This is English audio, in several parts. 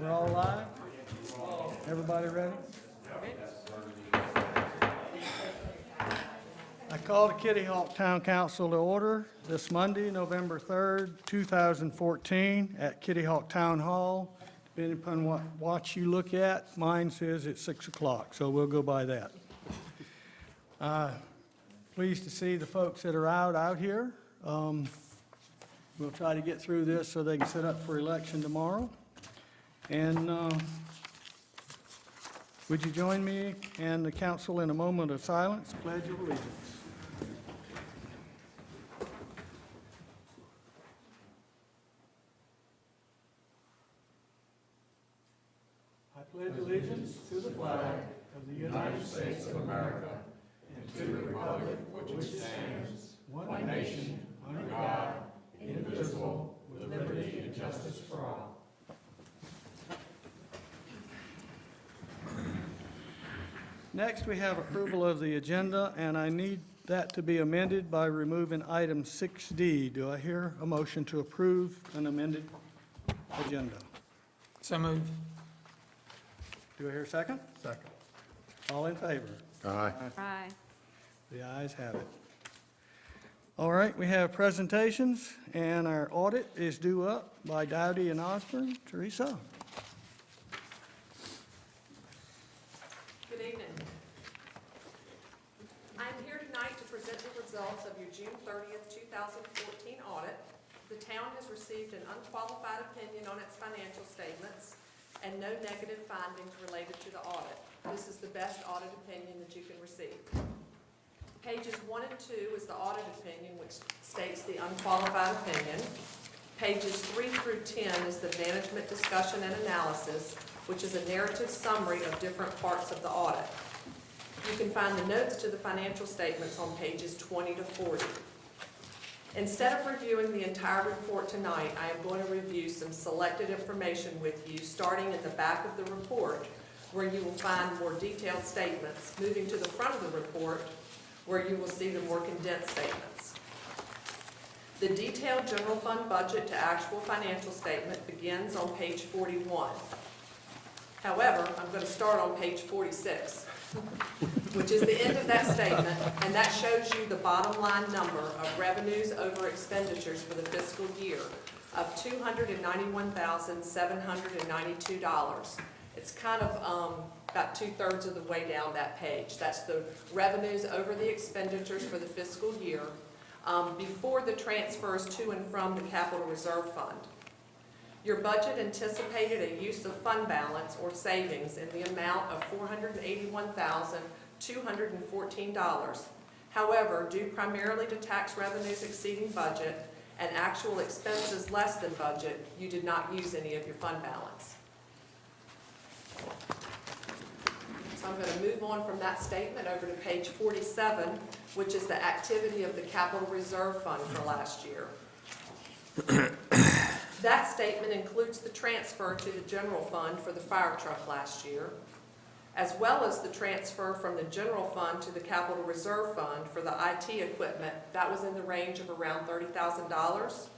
We're all live? Everybody ready? I call the Kitty Hawk Town Council to order this Monday, November 3rd, 2014, at Kitty Hawk Town Hall. Depending upon what watch you look at, mine says it's 6 o'clock, so we'll go by that. Pleased to see the folks that are out here. We'll try to get through this so they can sit up for election tomorrow. And would you join me and the council in a moment of silence? Pledge of allegiance. I pledge allegiance to the flag of the United States of America and to the republic for which it stands, one nation, under God, indivisible, with liberty and justice for all. Next, we have approval of the agenda, and I need that to be amended by removing item 6D. Do I hear a motion to approve an amended agenda? So moved. Do I hear a second? Second. All in favor? Aye. Aye. The ayes have it. All right, we have presentations, and our audit is due up by Dowdy and Osborne. Teresa? Good evening. I am here tonight to present the results of your June 30th, 2014 audit. The town has received an unqualified opinion on its financial statements and no negative findings related to the audit. This is the best audit opinion that you can receive. Pages 1 and 2 is the audit opinion, which states the unqualified opinion. Pages 3 through 10 is the management discussion and analysis, which is a narrative summary of different parts of the audit. You can find the notes to the financial statements on pages 20 to 40. Instead of reviewing the entire report tonight, I am going to review some selected information with you, starting at the back of the report, where you will find more detailed statements, moving to the front of the report, where you will see the more condensed statements. The detailed general fund budget to actual financial statement begins on page 41. However, I'm going to start on page 46, which is the end of that statement, and that shows you the bottom line number of revenues over expenditures for the fiscal year of $291,792. It's kind of about 2/3 of the way down that page. That's the revenues over the expenditures for the fiscal year before the transfers to and from the capital reserve fund. Your budget anticipated a use of fund balance or savings in the amount of $481,214. However, due primarily to tax revenues exceeding budget and actual expenses less than budget, you did not use any of your fund balance. So I'm going to move on from that statement over to page 47, which is the activity of the capital reserve fund for last year. That statement includes the transfer to the general fund for the fire truck last year, as well as the transfer from the general fund to the capital reserve fund for the IT equipment. That was in the range of around $30,000.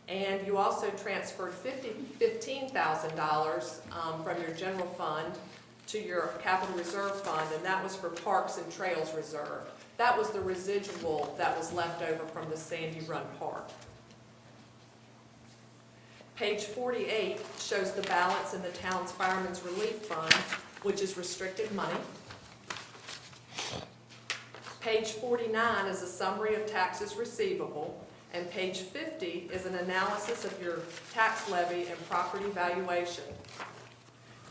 And you also transferred $15,000 from your general fund to your capital reserve fund, and that was for Parks and Trails Reserve. That was the residual that was left over from the Sandy Run Park. Page 48 shows the balance in the town's Fireman's Relief Fund, which is restricted money. Page 49 is a summary of taxes receivable, and page 50 is an analysis of your tax levy and property valuation.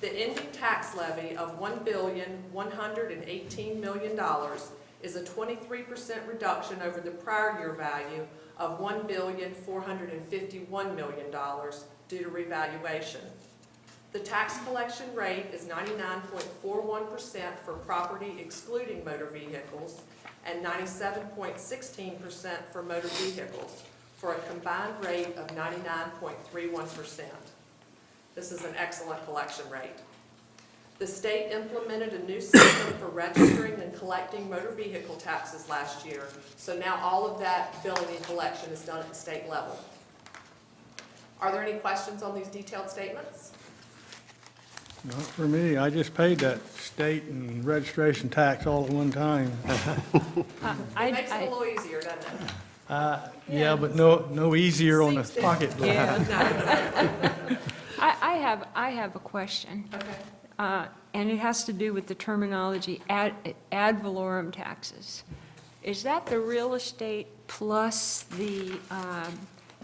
The ending tax levy of $1,118,000,000 is a 23% reduction over the prior year value of $1,451,000,000 due to revaluation. The tax collection rate is 99.41% for property excluding motor vehicles and 97.16% for motor vehicles, for a combined rate of 99.31%. This is an excellent collection rate. The state implemented a new system for registering and collecting motor vehicle taxes last year, so now all of that billing and collection is done at the state level. Are there any questions on these detailed statements? Not for me. I just paid that state and registration tax all at one time. It makes it a little easier, doesn't it? Yeah, but no easier on the Seems to- pocketbook. Yeah. No, exactly. I have a question, Okay. and it has to do with the terminology ad valorem taxes. Is that the real estate plus the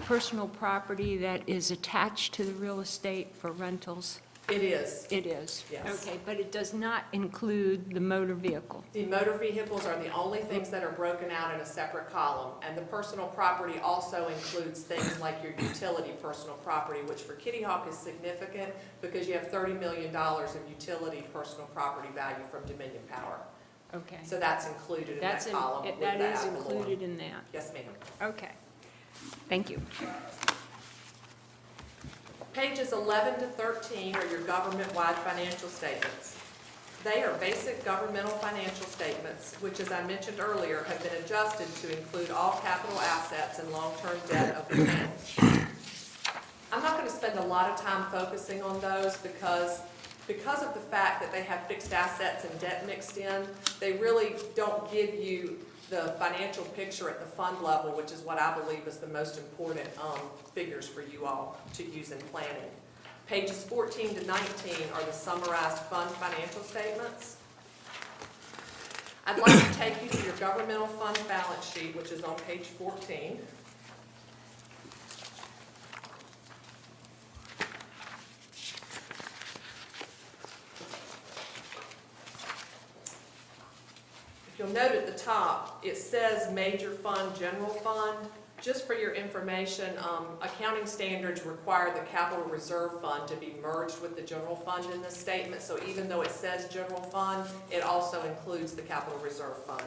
personal property that is attached to the real estate for rentals? It is. It is? Yes. Okay, but it does not include the motor vehicle? The motor vehicles are the only things that are broken out in a separate column, and the personal property also includes things like your utility personal property, which for Kitty Hawk is significant because you have $30 million of utility personal property value from Dominion Power. Okay. So that's included in that That's column with that the is ad valorem. included in that? Yes, ma'am. Okay. Thank you. Pages 11 to 13 are your government-wide financial statements. They are basic governmental financial statements, which, as I mentioned earlier, have been adjusted to include all capital assets and long-term debt of the town. I'm not going to spend a lot of time focusing on those because of the fact that they have fixed assets and debt mixed in, they really don't give you the financial picture at the fund level, which is what I believe is the most important figures for you all to use in planning. Pages 14 to 19 are the summarized fund financial statements. I'd like to take you to your governmental fund balance sheet, which is on page 14. If you'll note at the top, it says major fund, general fund. Just for your information, accounting standards require the capital reserve fund to be merged with the general fund in this statement. So even though it says general fund, it also includes the capital reserve fund.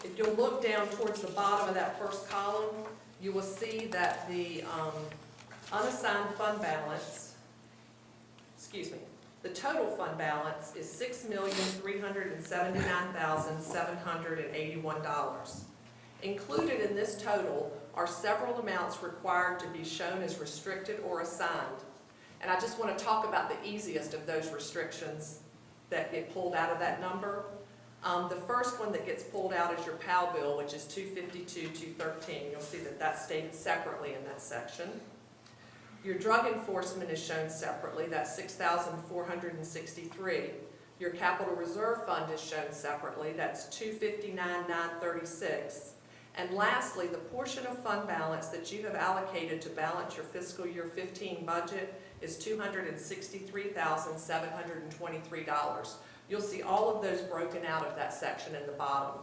If you'll look down towards the bottom of that first column, you will see that the unassigned fund balance, the total fund balance is $6,379,781. Included in this total are several amounts required to be shown as restricted or assigned. And I just want to talk about the easiest of those restrictions that get pulled out of that number. The first one that gets pulled out is your PAL bill, which is $252,213. You'll see that that's stated separately in that section. Your drug enforcement is shown separately, that's $6,463. Your capital reserve fund is shown separately, that's $259,936. And lastly, the portion of fund balance that you have allocated to balance your fiscal year 15 budget is $263,723. You'll see all of those broken out of that section in the bottom.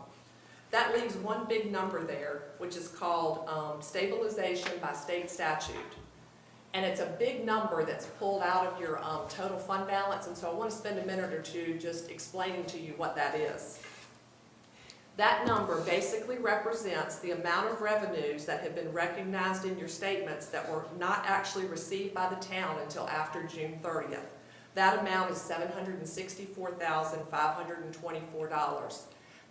That leaves one big number there, which is called stabilization by state statute. And it's a big number that's pulled out of your total fund balance, and so I want to spend a minute or two just explaining to you what that is. That number basically represents the amount of revenues that have been recognized in your statements that were not actually received by the town until after June 30th. That amount is $764,524.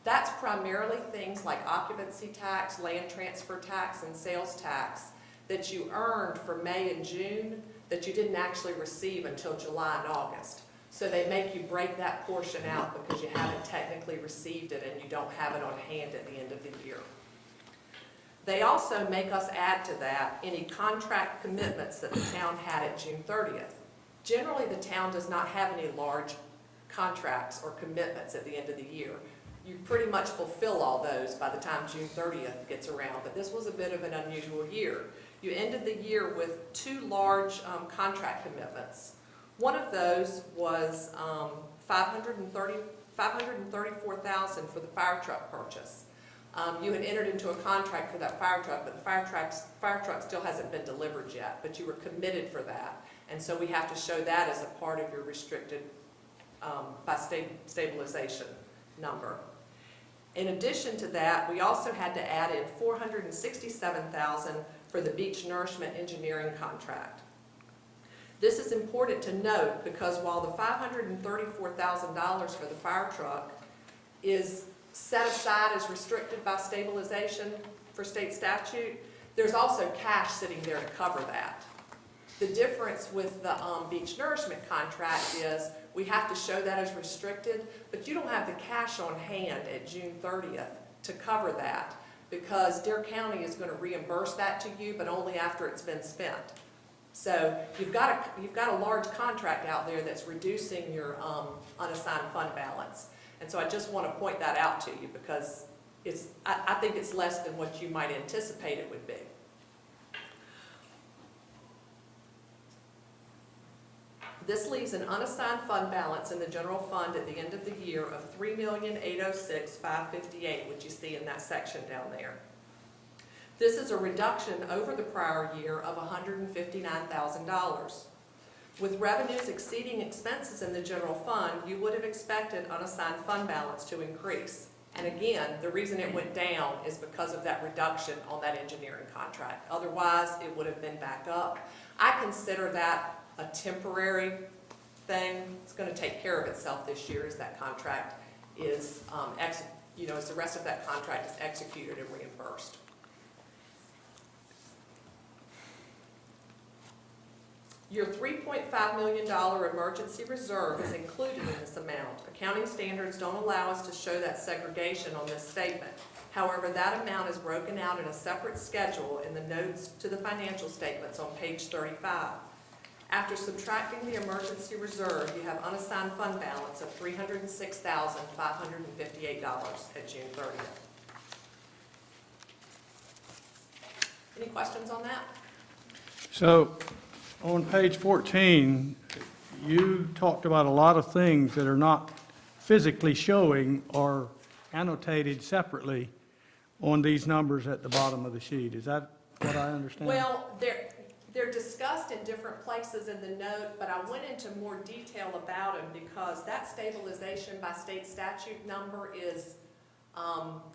That's primarily things like occupancy tax, land transfer tax, and sales tax that you earned for May and June that you didn't actually receive until July and August. So they make you break that portion out because you haven't technically received it and you don't have it on hand at the end of the year. They also make us add to that any contract commitments that the town had at June 30th. Generally, the town does not have any large contracts or commitments at the end of the year. You pretty much fulfill all those by the time June 30th gets around, but this was a bit of an unusual year. You ended the year with two large contract commitments. One of those was $534,000 for the fire truck purchase. You had entered into a contract for that fire truck, but the fire truck still hasn't been delivered yet, but you were committed for that. And so we have to show that as a part of your restricted by stabilization number. In addition to that, we also had to add in $467,000 for the beach nourishment engineering contract. This is important to note because while the $534,000 for the fire truck is set aside as restricted by stabilization for state statute, there's also cash sitting there to cover that. The difference with the beach nourishment contract is we have to show that as restricted, but you don't have the cash on hand at June 30th to cover that, because Dare County is going to reimburse that to you, but only after it's been spent. So you've got a large contract out there that's reducing your unassigned fund balance. And so I just want to point that out to you, because I think it's less than what you might anticipate it would be. This leaves an unassigned fund balance in the general fund at the end of the year of $3,806,558, which you see in that section down there. This is a reduction over the prior year of $159,000. With revenues exceeding expenses in the general fund, you would have expected unassigned fund balance to increase. And again, the reason it went down is because of that reduction on that engineering contract. Otherwise, it would have been back up. I consider that a temporary thing. It's going to take care of itself this year as that contract is, as the rest of that contract is executed and reimbursed. Your $3.5 million emergency reserve is included in this amount. Accounting standards don't allow us to show that segregation on this statement. However, that amount is broken out in a separate schedule in the notes to the financial statements on page 35. After subtracting the emergency reserve, you have unassigned fund balance of $306,558 at June 30th. Any questions on that? So, on page 14, you talked about a lot of things that are not physically showing or annotated separately on these numbers at the bottom of the sheet. Is that what I understand? Well, they're discussed in different places in the note, but I went into more detail about them because that stabilization by state statute number is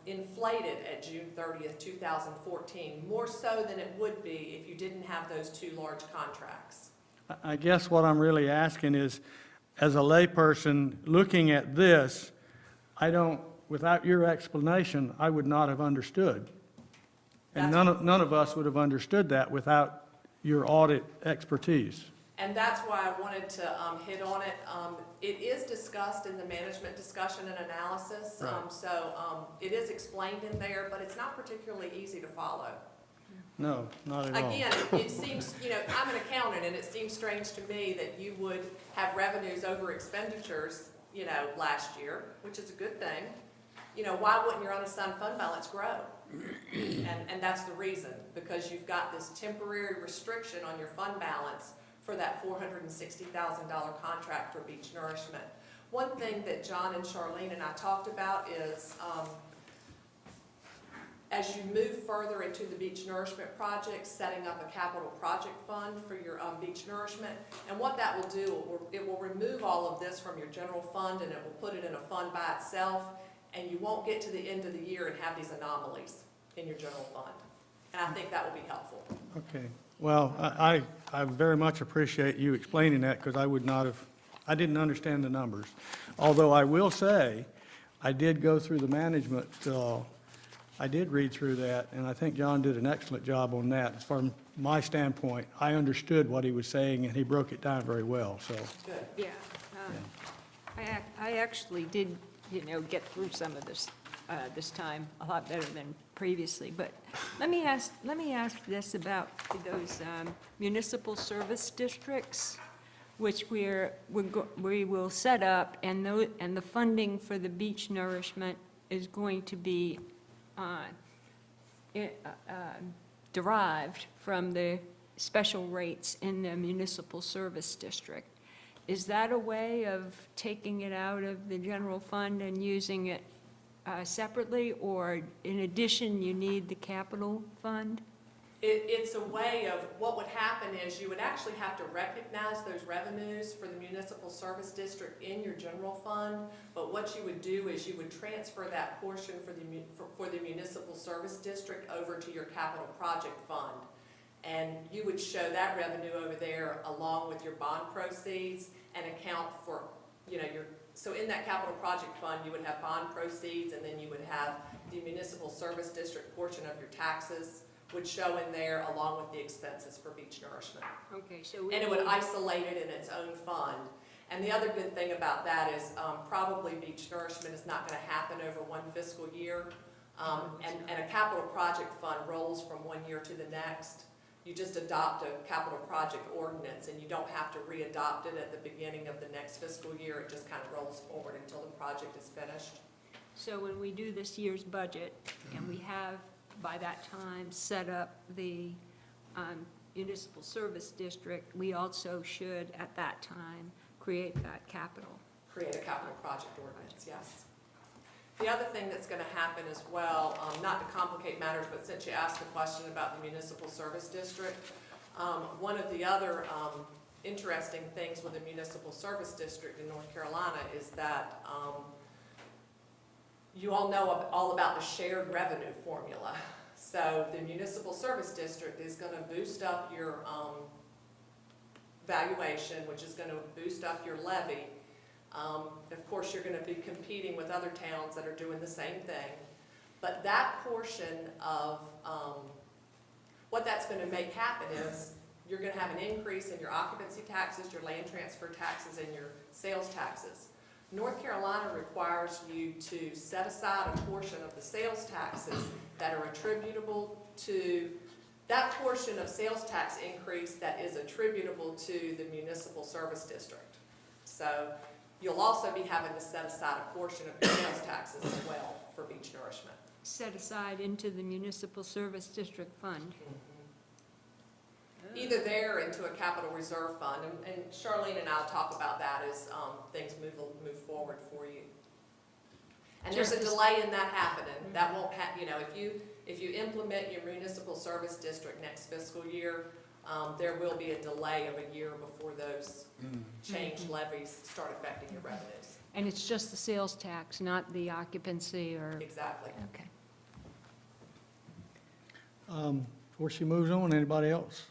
inflated at June 30th, 2014, more so than it would be if you didn't have those two large contracts. I guess what I'm really asking is, as a layperson looking at this, without your explanation, I would not have understood. And none of us would have understood that without your audit expertise. And that's why I wanted to hit on it. It is discussed in the management discussion and analysis, Right. so it is explained in there, but it's not particularly easy to follow. No, not at all. Again, it seems, I'm an accountant, and it seems strange to me that you would have revenues over expenditures, last year, which is a good thing. Why wouldn't your unassigned fund balance grow? And that's the reason, because you've got this temporary restriction on your fund balance for that $460,000 contract for beach nourishment. One thing that John and Charlene and I talked about is as you move further into the beach nourishment project, setting up a capital project fund for your beach nourishment. And what that will do, it will remove all of this from your general fund and it will put it in a fund by itself, and you won't get to the end of the year and have these anomalies in your general fund. And I think that will be helpful. Okay. Well, I very much appreciate you explaining that, because I didn't understand the numbers. Although I will say, I did go through the management, I did read through that, and I think John did an excellent job on that. From my standpoint, I understood what he was saying, and he broke it down very well, so. Good. Yeah. I actually did, get through some of this, this time a lot better than previously. But let me ask this about those municipal service districts, which we will set up, and the funding for the beach nourishment is going to be derived from the special rates in the municipal service district. Is that a way of taking it out of the general fund and using it separately, or in addition, you need the capital fund? It's a way of, what would happen is you would actually have to recognize those revenues for the municipal service district in your general fund, but what you would do is you would transfer that portion for the municipal service district over to your capital project fund. And you would show that revenue over there along with your bond proceeds and account for, so in that capital project fund, you would have bond proceeds, and then you would have the municipal service district portion of your taxes, would show in there along with the expenses for beach nourishment. Okay, so we And it would need- isolate it in its own fund. And the other good thing about that is probably beach nourishment is not going to happen over one fiscal year. And a capital project fund rolls from one year to the next. You just adopt a capital project ordinance and you don't have to re-adopt it at the beginning of the next fiscal year. It just kind of rolls forward until the project is finished. So when we do this year's budget, and we have by that time set up the municipal service district, we also should at that time create that capital. Create a capital project ordinance, yes. The other thing that's going to happen as well, not to complicate matters, but since you asked the question about the municipal service district, one of the other interesting things with the municipal service district in North Carolina is that you all know all about the shared revenue formula. So the municipal service district is going to boost up your valuation, which is going to boost up your levy. Of course, you're going to be competing with other towns that are doing the same thing. But that portion of what that's going to make happen is you're going to have an increase in your occupancy taxes, your land transfer taxes, and your sales taxes. North Carolina requires you to set aside a portion of the sales taxes that are attributable to that portion of sales tax increase that is attributable to the municipal service district. So you'll also be having to set aside a portion of your sales taxes as well for beach nourishment. Set aside into the municipal service district fund. Either there or into a capital reserve fund, and Charlene and I'll talk about that as things move forward for you. And there's a Just as- delay in that happening. That won't happen, if you implement your municipal service district next fiscal year, there will be a delay of a year before those change levies start affecting your revenues. And it's just the sales tax, not the occupancy or, Exactly. okay. Before she moves on, anybody else?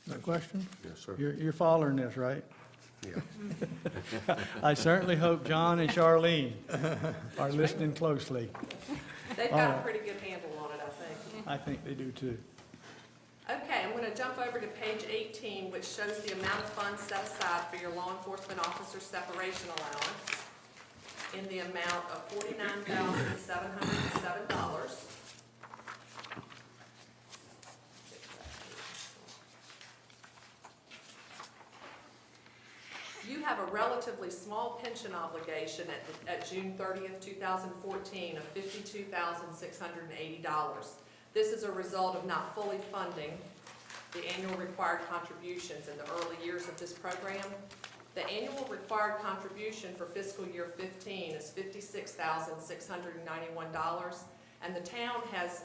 No question? Yes, sir. You're following this, right? Yeah. I certainly hope John and Charlene are listening closely. They've got a pretty good handle on it, I think. I think they do too. Okay, I'm going to jump over to page 18, which shows the amount of funds set aside for your law enforcement officer separation allowance in the amount of $49,707. You have a relatively small pension obligation at June 30th, 2014 of $52,680. This is a result of not fully funding the annual required contributions in the early years of this program. The annual required contribution for fiscal year 15 is $56,691, and the town has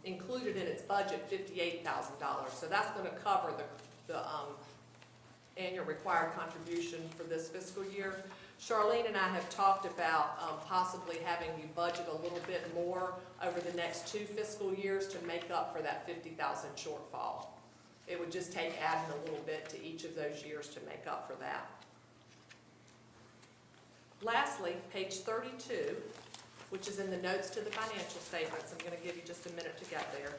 included in its budget $58,000. So that's going to cover the annual required contribution for this fiscal year. Charlene and I have talked about possibly having you budget a little bit more over the next 2 fiscal years to make up for that $50,000 shortfall. It would just take adding a little bit to each of those years to make up for that. Lastly, page 32, which is in the notes to the financial statements. I'm going to give you just a minute to get there.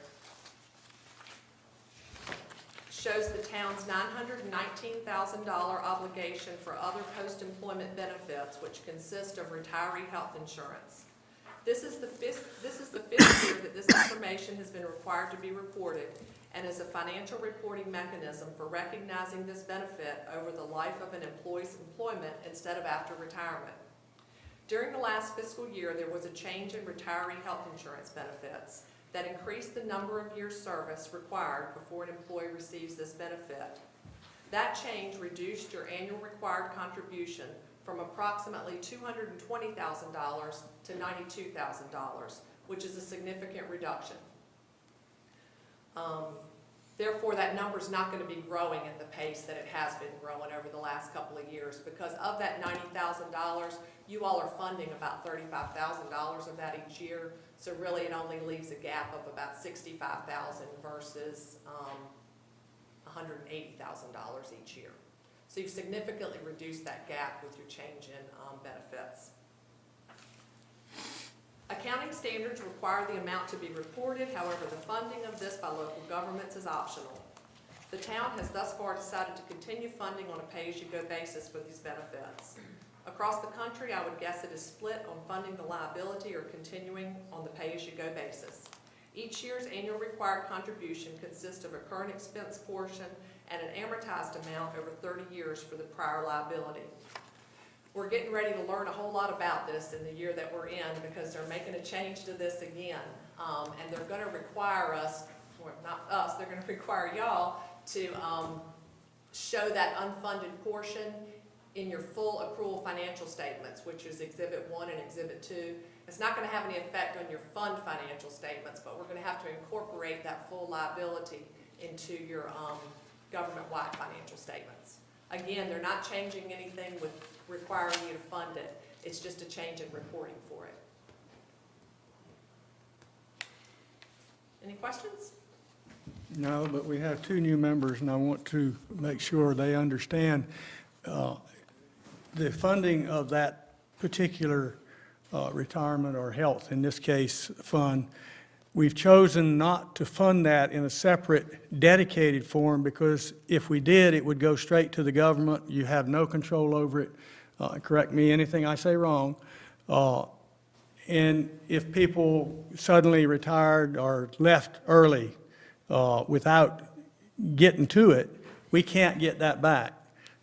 Shows the town's $919,000 obligation for other post-employment benefits, which consist of retiree health insurance. This is the fifth year that this information has been required to be reported, and is a financial reporting mechanism for recognizing this benefit over the life of an employee's employment instead of after retirement. During the last fiscal year, there was a change in retiree health insurance benefits that increased the number of years service required before an employee receives this benefit. That change reduced your annual required contribution from approximately $220,000 to $92,000, which is a significant reduction. Therefore, that number is not going to be growing at the pace that it has been growing over the last couple of years, because of that $90,000, you all are funding about $35,000 of that each year. So really, it only leaves a gap of about $65,000 versus $180,000 each year. So you've significantly reduced that gap with your change in benefits. Accounting standards require the amount to be reported, however, the funding of this by local governments is optional. The town has thus far decided to continue funding on a pay-as-you-go basis for these benefits. Across the country, I would guess it is split on funding the liability or continuing on the pay-as-you-go basis. Each year's annual required contribution consists of a current expense portion and an amortized amount over 30 years for the prior liability. We're getting ready to learn a whole lot about this in the year that we're in because they're making a change to this again. And they're gonna require us, or not us, they're gonna require y'all to show that unfunded portion in your full accrual financial statements, which is Exhibit 1 and Exhibit 2. It's not gonna have any effect on your fund financial statements, but we're gonna have to incorporate that full liability into your government-wide financial statements. Again, they're not changing anything with requiring you to fund it. It's just a change in reporting for it. Any questions? No, but we have two new members, and I want to make sure they understand the funding of that particular retirement or health, in this case, fund. We've chosen not to fund that in a separate, dedicated form, because if we did, it would go straight to the government. You have no control over it. Correct me, anything I say wrong. And if people suddenly retired or left early without getting to it, we can't get that back.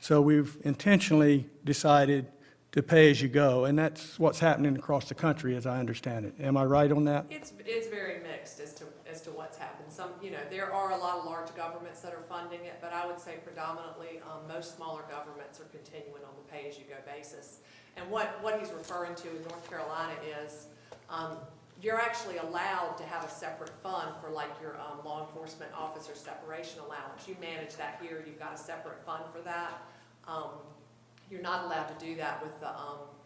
So we've intentionally decided to pay as you go, and that's what's happening across the country, as I understand it. Am I right on that? It's very mixed as to what's happened. Some, there are a lot of large governments that are funding it, but I would say predominantly most smaller governments are continuing on the pay-as-you-go basis. And what he's referring to in North Carolina is you're actually allowed to have a separate fund for like your law enforcement officer separation allowance. You manage that here, you've got a separate fund for that. You're not allowed to do that with the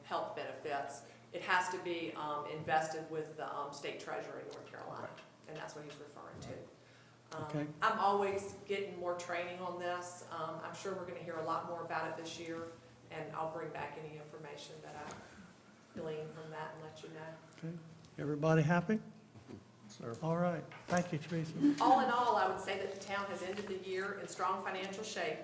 health benefits. It has to be invested with the state treasurer in North Carolina, and that's what he's referring to. Okay. I'm always getting more training on this. I'm sure we're gonna hear a lot more about it this year, and I'll bring back any information that I glean from that and let you know. Okay. Everybody happy? Sir. All right. Thank you, Teresa. All in all, I would say that the town has ended the year in strong financial shape.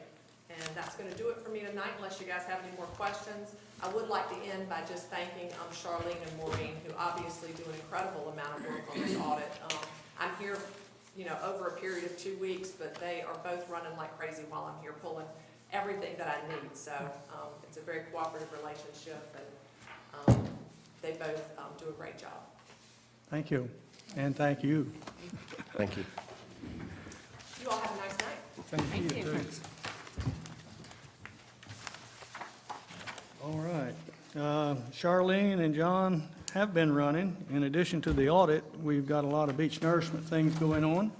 And that's going to do it for me tonight, unless you guys have any more questions. I would like to end by just thanking Charlene and Maureen, who obviously do an incredible amount of work on this audit. I'm here, over a period of 2 weeks, but they are both running like crazy while I'm here pulling everything that I need. So it's a very cooperative relationship, and they both do a great job. Thank you, and thank you. Thank you. You all have a nice night. Thank you. too. All right. Charlene and John have been running. In addition to the audit, we've got a lot of beach nourishment things going on.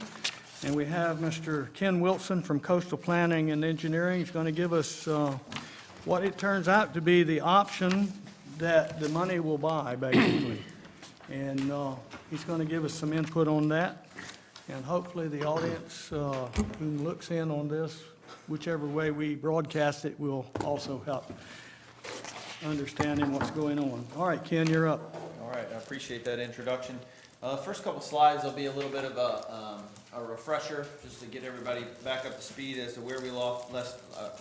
And we have Mr. Ken Wilson from Coastal Planning and Engineering. He's going to give us what it turns out to be the option that the money will buy, basically. And he's going to give us some input on that. And hopefully the audience who looks in on this, whichever way we broadcast it, will also help understanding what's going on. All right, Ken, you're up. All right, I appreciate that introduction. First couple slides will be a little bit of a refresher, just to get everybody back up to speed as to where we last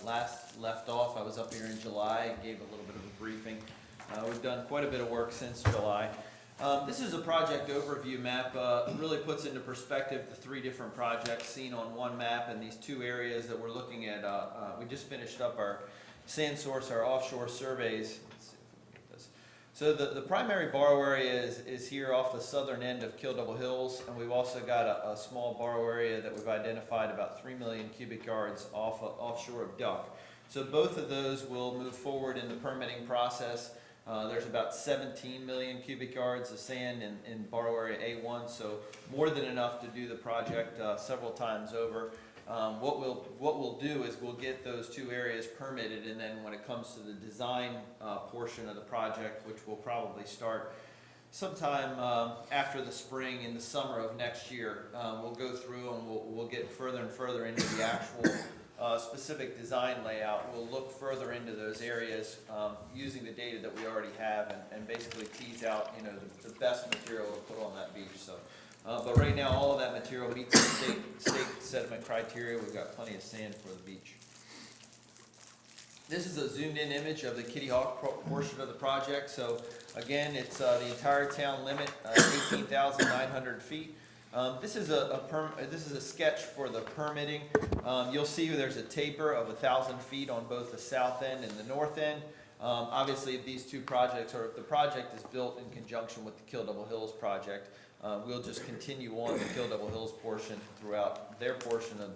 left off. I was up here in July and gave a little bit of a briefing. We've done quite a bit of work since July. This is a project overview map. Really puts into perspective the 3 different projects seen on one map, and these 2 areas that we're looking at. We just finished up our SandSource, our offshore surveys. Let's see if we can get this. So the primary borrow area is here off the southern end of Kill Double Hills, and we've also got a small borrow area that we've identified about 3 million cubic yards offshore of Duck. So both of those will move forward in the permitting process. There's about 17 million cubic yards of sand in borrow area A1, so more than enough to do the project several times over. What we'll do is we'll get those 2 areas permitted, and then when it comes to the design portion of the project, which will probably start sometime after the spring, in the summer of next year, we'll go through and we'll get further and further into the actual specific design layout, we'll look further into those areas using the data that we already have and basically tease out, you know, the best material to put on that beach. So, but right now, all of that material meets the state sediment criteria. We've got plenty of sand for the beach. This is a zoomed-in image of the Kitty Hawk portion of the project. So again, it's the entire town limit, 18,900 feet. This is a sketch for the permitting. You'll see there's a taper of 1,000 feet on both the south end and the north end. Obviously, if these two projects, or if the project is built in conjunction with the Kill Devil Hills project, we'll just continue on the Kill Devil Hills portion throughout their portion of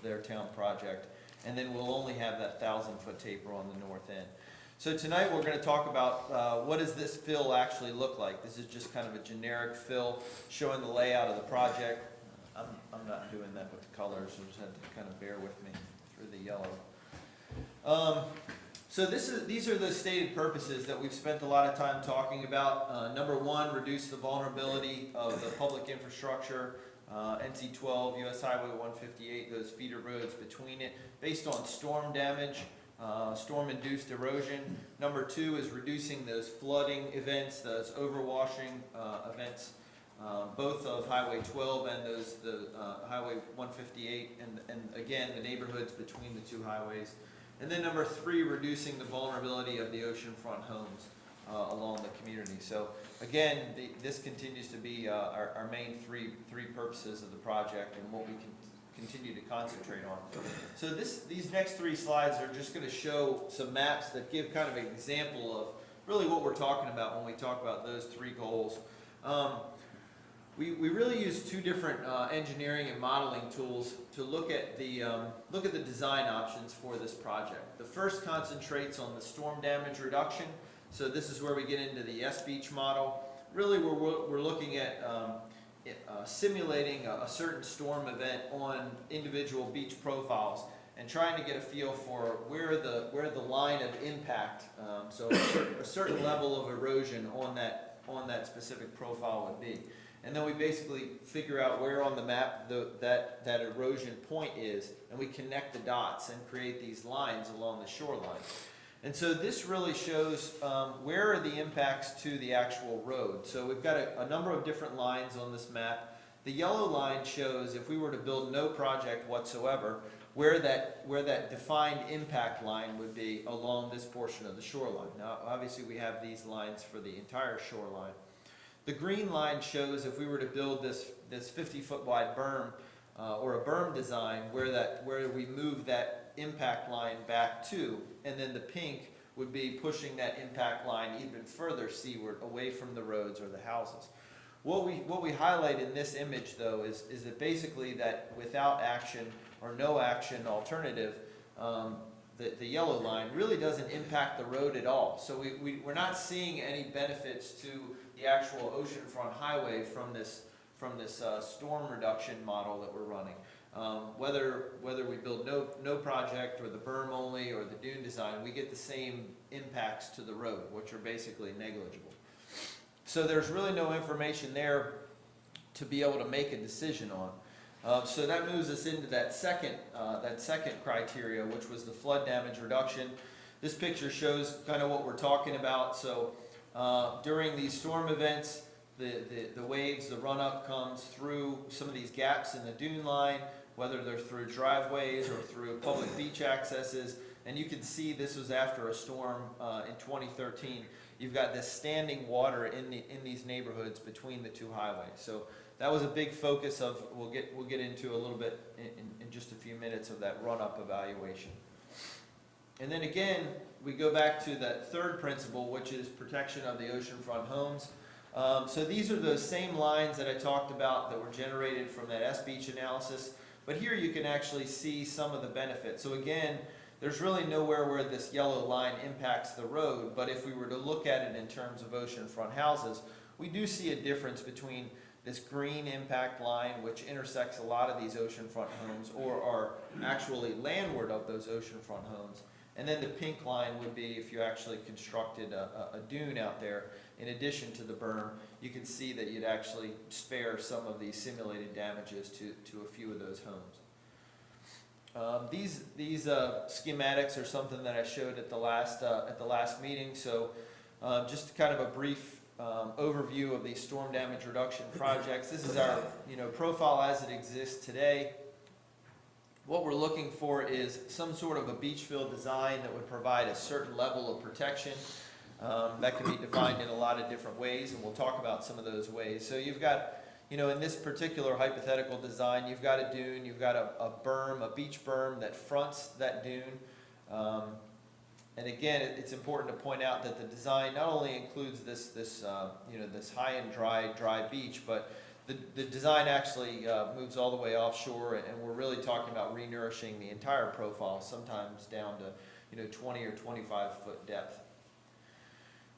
their town project. And then we'll only have that 1,000-foot taper on the north end. So tonight we're going to talk about what does this fill actually look like. This is just kind of a generic fill showing the layout of the project. I'm not doing that with the colors, so just had to kind of bear with me through the yellow. So these are the stated purposes that we've spent a lot of time talking about. Number one, reduce the vulnerability of the public infrastructure. NC 12, US Highway 158, those feeder roads between it, based on storm damage, storm-induced erosion. Number two is reducing those flooding events, those overwashing events, both of Highway 12 and the Highway 158, and again, the neighborhoods between the two highways. And then number three, reducing the vulnerability of the oceanfront homes along the community. So again, this continues to be our main three purposes of the project and what we can continue to concentrate on. So these next three slides are just going to show some maps that give kind of an example of really what we're talking about when we talk about those three goals. We really use two different engineering and modeling tools to look at the design options for this project. The first concentrates on the storm damage reduction. So this is where we get into the S-Beach model. Really, we're looking at simulating a certain storm event on individual beach profiles and trying to get a feel for where the line of impact, so a certain level of erosion on that specific profile would be. And then we basically figure out where on the map that erosion point is, and we connect the dots and create these lines along the shoreline. And so this really shows where are the impacts to the actual road. So we've got a number of different lines on this map. The yellow line shows if we were to build no project whatsoever, where that defined impact line would be along this portion of the shoreline. Now, obviously we have these lines for the entire shoreline. The green line shows if we were to build this 50-foot wide berm or a berm design where we move that impact line back to, and then the pink would be pushing that impact line even further seaward away from the roads or the houses. What we highlight in this image though is that basically that without action or no action alternative, the yellow line really doesn't impact the road at all. So we're not seeing any benefits to the actual oceanfront highway from this storm reduction model that we're running. Whether we build no project or the berm only or the dune design, we get the same impacts to the road, which are basically negligible. So there's really no information there to be able to make a decision on. So that moves us into that second criteria, which was the flood damage reduction. This picture shows kind of what we're talking about. So during these storm events, the waves, the run-up comes through some of these gaps in the dune line, whether they're through driveways or through public beach accesses. And you can see this was after a storm in 2013. You've got this standing water in these neighborhoods between the two highways. So that was a big focus of, we'll get into a little bit in just a few minutes of that run-up evaluation. And then again, we go back to that third principle, which is protection of the oceanfront homes. So these are those same lines that I talked about that were generated from that S-Beach analysis, but here you can actually see some of the benefits. So again, there's really nowhere where this yellow line impacts the road, but if we were to look at it in terms of oceanfront houses, we do see a difference between this green impact line, which intersects a lot of these oceanfront homes or are actually landward of those oceanfront homes. And then the pink line would be if you actually constructed a dune out there. In addition to the berm, you can see that you'd actually spare some of these simulated damages to a few of those homes. These schematics are something that I showed at the last meeting, so just kind of a brief overview of these storm damage reduction projects. This is our profile as it exists today. What we're looking for is some sort of a beach fill design that would provide a certain level of protection. That can be defined in a lot of different ways, and we'll talk about some of those ways. So you've got, in this particular hypothetical design, you've got a dune, you've got a berm, a beach berm that fronts that dune. And again, it's important to point out that the design not only includes this high and dry beach, but the design actually moves all the way offshore, and we're really talking about renourishing the entire profile, sometimes down to 20 or 25 foot depth.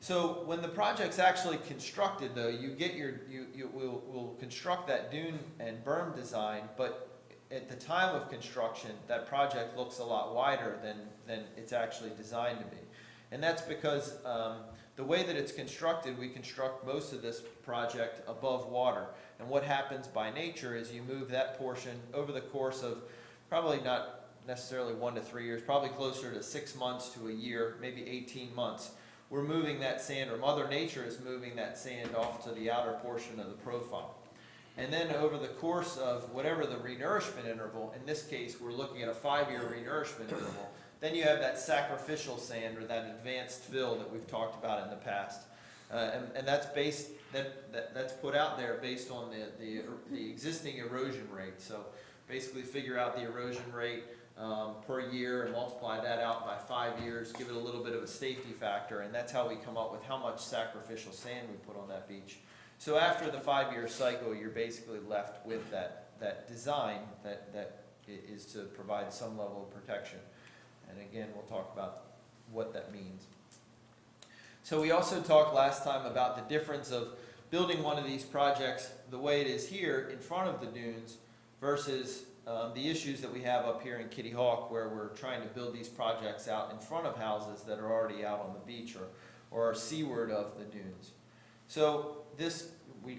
So when the project's actually constructed, though, we'll construct that dune and berm design, but at the time of construction, that project looks a lot wider than it's actually designed to be. And that's because the way that it's constructed, we construct most of this project above water. And what happens by nature is you move that portion over the course of probably not necessarily 1 to 3 years, probably closer to 6 months to a year, maybe 18 months. We're moving that sand, or Mother Nature is moving that sand off to the outer portion of the profile. And then over the course of whatever the renourishment interval, in this case we're looking at a 5-year renourishment interval, then you have that sacrificial sand, or that advanced fill that we've talked about in the past. And that's that's put out there based on the existing erosion rate. So basically figure out the erosion rate per year and multiply that out by 5 years, give it a little bit of a safety factor, and that's how we come up with how much sacrificial sand we put on that beach. So after the 5-year cycle, you're basically left with that design that is to provide some level of protection. And again, we'll talk about what that means. So we also talked last time about the difference of building one of these projects the way it is here in front of the dunes versus the issues that we have up here in Kitty Hawk, where we're trying to build these projects out in front of houses that are already out on the beach or are seaward of the dunes. So this,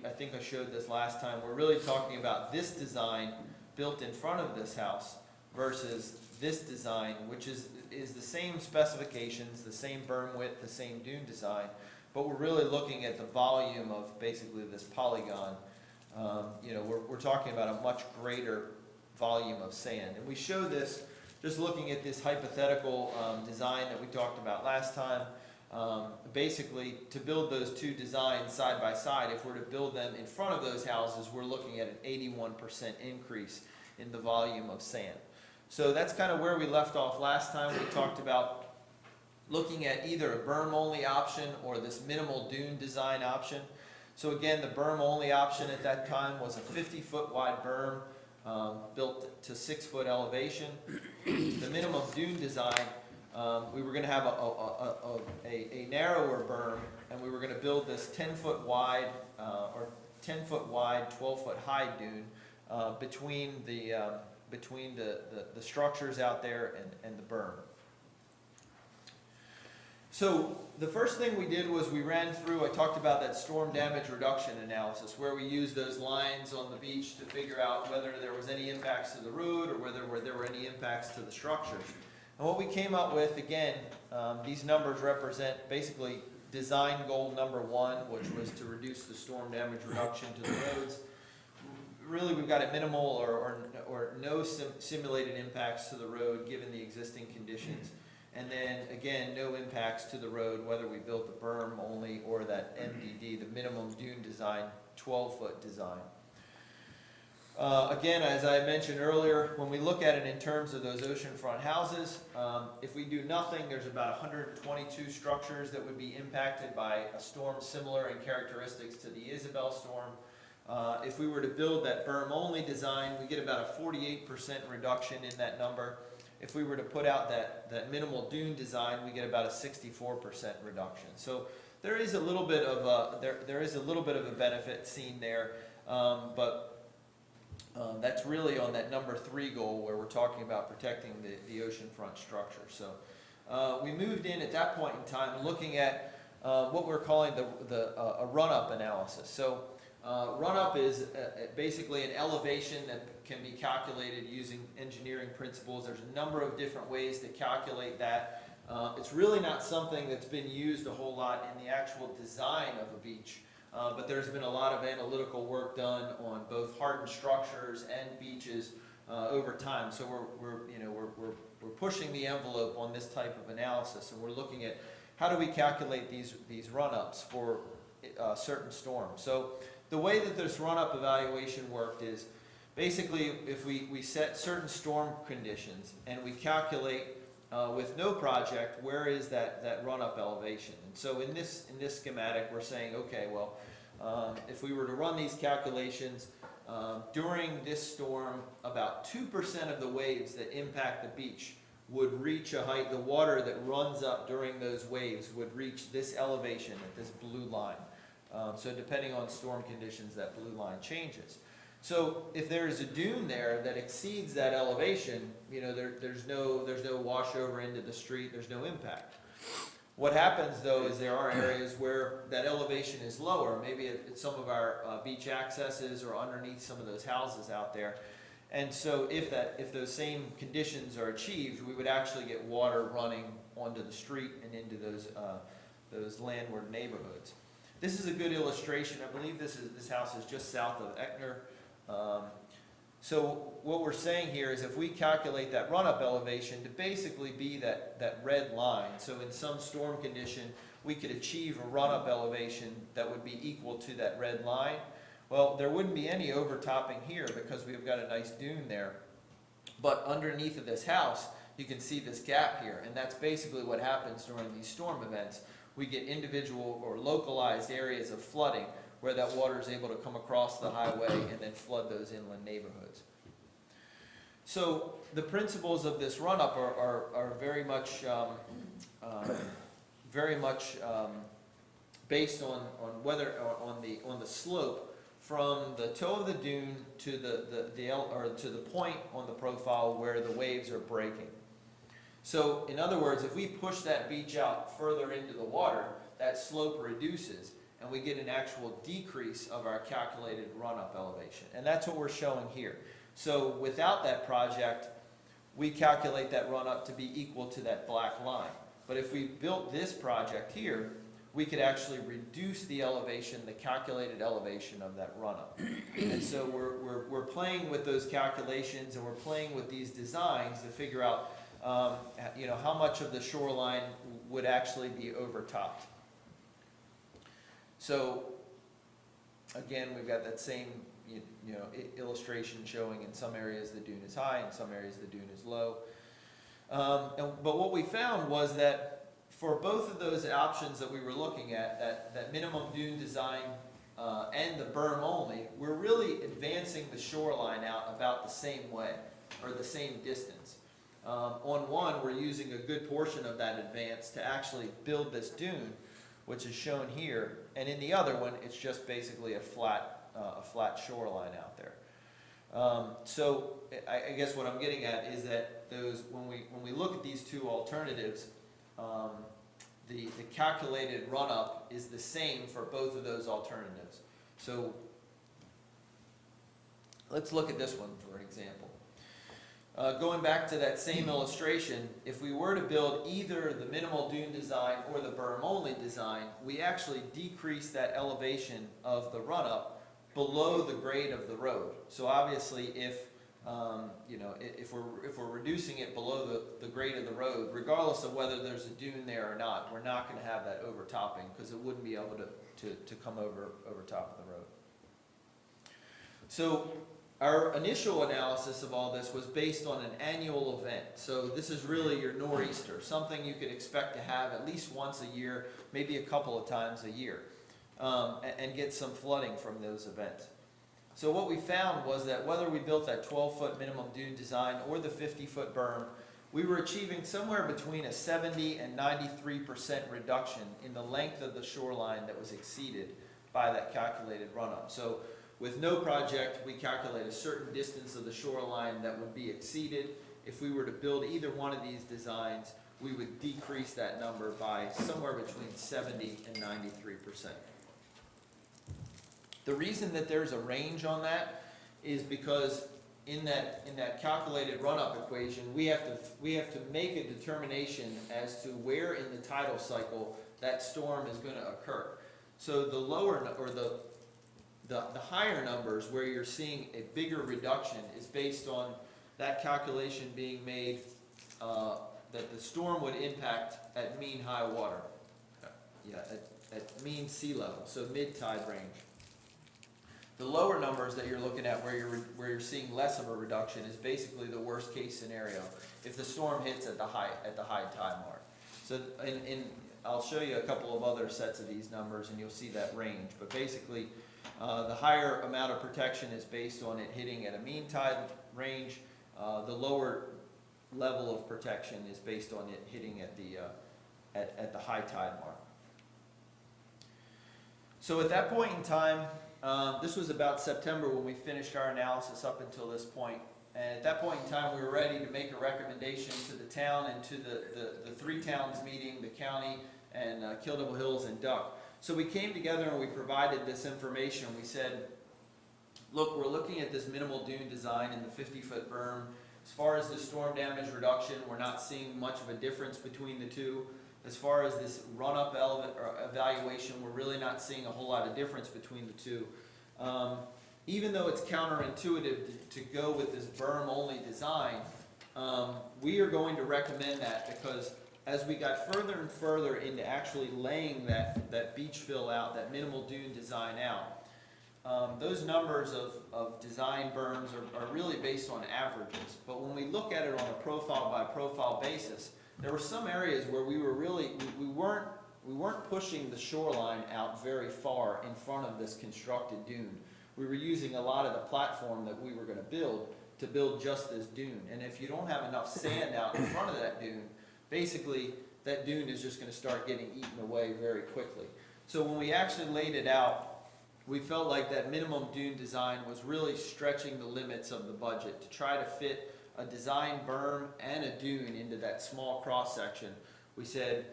I think I showed this last time, we're really talking about this design built in front of this house versus this design, which is the same specifications, the same berm width, the same dune design, but we're really looking at the volume of basically this polygon. We're talking about a much greater volume of sand. And we show this just looking at this hypothetical design that we talked about last time. Basically, to build those two designs side by side, if we're to build them in front of those houses, we're looking at an 81% increase in the volume of sand. So that's kind of where we left off last time. We talked about looking at either a berm-only option or this minimal dune design option. So again, the berm-only option at that time was a 50-foot wide berm built to 6-foot elevation. The minimum dune design, we were going to have a narrower berm, and we were going to build this 10-foot wide or 10-foot wide, 12-foot high dune between the structures out there and the berm. So the first thing we did was we ran through, I talked about that storm damage reduction analysis, where we used those lines on the beach to figure out whether there was any impacts to the road or whether there were any impacts to the structures. And what we came up with, again, these numbers represent basically design goal number 1, which was to reduce the storm damage reduction to the roads. Really, we've got a minimal or no simulated impacts to the road given the existing conditions. And then, again, no impacts to the road, whether we built the berm only or that MDD, the minimum dune design, 12-foot design. Again, as I mentioned earlier, when we look at it in terms of those oceanfront houses, if we do nothing, there's about 122 structures that would be impacted by a storm similar in characteristics to the Isabel storm. If we were to build that berm-only design, we get about a 48% reduction in that number. If we were to put out that minimal dune design, we get about a 64% reduction. So there is a little bit of a benefit seen there, but that's really on that number 3 goal where we're talking about protecting the oceanfront structure. So we moved in at that point in time looking at what we're calling a run-up analysis. So Run-up is basically an elevation that can be calculated using engineering principles. There's a number of different ways to calculate that. It's really not something that's been used a whole lot in the actual design of a beach, but there's been a lot of analytical work done on both hardened structures and beaches over time. So we're pushing the envelope on this type of analysis, and we're looking at how do we calculate these run-ups for certain storms. So the way that this run-up evaluation worked is basically if we set certain storm conditions and we calculate with no project, where is that run-up elevation? And so in this schematic, we're saying, okay, well, if we were to run these calculations during this storm, about 2% of the waves that impact the beach would reach a height, the water that runs up during those waves would reach this elevation at this blue line. So depending on storm conditions, that blue line changes. So if there is a dune there that exceeds that elevation, there's no washover into the street, there's no impact. What happens though is there are areas where that elevation is lower, maybe at some of our beach accesses or underneath some of those houses out there. And so if those same conditions are achieved, we would actually get water running onto the street and into those landward neighborhoods. This is a good illustration. I believe this house is just south of Eckner. So what we're saying here is if we calculate that run-up elevation to basically be that red line, so in some storm condition we could achieve a run-up elevation that would be equal to that red line. Well, there wouldn't be any overtopping here because we've got a nice dune there. But underneath of this house, you can see this gap here, and that's basically what happens during these storm events. We get individual or localized areas of flooding where that water is able to come across the highway and then flood those inland neighborhoods. So the principles of this run-up are very much based on whether on the slope from the toe of the dune to the point on the profile where the waves are breaking. So in other words, if we push that beach out further into the water, that slope reduces and we get an actual decrease of our calculated run-up elevation. And that's what we're showing here. So without that project, we calculate that run-up to be equal to that black line. But if we built this project here, we could actually reduce the elevation, the calculated elevation of that run-up. And so we're playing with those calculations and we're playing with these designs to figure out how much of the shoreline would actually be overtopped. So again, we've got that same illustration showing in some areas the dune is high, in some areas the dune is low. But what we found was that for both of those options that we were looking at, that minimum dune design and the berm only, we're really advancing the shoreline out about the same way, or the same distance. On one, we're using a good portion of that advance to actually build this dune, which is shown here, and in the other one, it's just basically a flat shoreline out there. So I guess what I'm getting at is that when we look at these two alternatives, the calculated run-up is the same for both of those alternatives. So let's look at this one for an example. Going back to that same illustration, if we were to build either the minimal dune design or the berm only design, we actually decrease that elevation of the run-up below the grade of the road. So obviously if we're reducing it below the grade of the road, regardless of whether there's a dune there or not, we're not going to have that overtopping because it wouldn't be able to come over top of the road. So our initial analysis of all this was based on an annual event. So this is really your nor'easter, something you could expect to have at least once a year, maybe a couple of times a year, and get some flooding from those events. So what we found was that whether we built that 12-foot minimum dune design or the 50-foot berm, we were achieving somewhere between a 70 and 93% reduction in the length of the shoreline that was exceeded by that calculated run-up. So with no project, we calculate a certain distance of the shoreline that would be exceeded. If we were to build either one of these designs, we would decrease that number by somewhere between 70 and 93%. The reason that there's a range on that is because in that calculated run-up equation, we have to make a determination as to where in the tidal cycle that storm is gonna occur. So the lower, or the higher numbers where you're seeing a bigger reduction is based on that calculation being made, that the storm would impact at mean high water. Yeah, at mean sea level, so mid-tide range. The lower numbers that you're looking at where you're seeing less of a reduction is basically the worst case scenario if the storm hits at the high tide mark. So I'll show you a couple of other sets of these numbers and you'll see that range. But basically, the higher amount of protection is based on it hitting at a mean tide range. The lower level of protection is based on it hitting at the high tide mark. So at that point in time, this was about September when we finished our analysis up until this point. And at that point in time, we were ready to make a recommendation to the town and to the three towns meeting, the county and Kill Devil Hills and Duck. So we came together and we provided this information. We said, look, we're looking at this minimal dune design in the 50-foot berm. As far as the storm damage reduction, we're not seeing much of a difference between the two. As far as this run-up evaluation, we're really not seeing a whole lot of difference between the two. Even though it's counterintuitive to go with this berm-only design, we are going to recommend that because as we got further and further into actually laying that beach fill out, that minimal dune design out, those numbers of design berms are really based on averages. But when we look at it on a profile-by-profile basis, there were some areas where we weren't pushing the shoreline out very far in front of this constructed dune. We were using a lot of the platform that we were going to build just this dune. And if you don't have enough sand out in front of that dune, basically that dune is just going to start getting eaten away very quickly. So when we actually laid it out, we felt like that minimum dune design was really stretching the limits of the budget to try to fit a design berm and a dune into that small cross section. We said,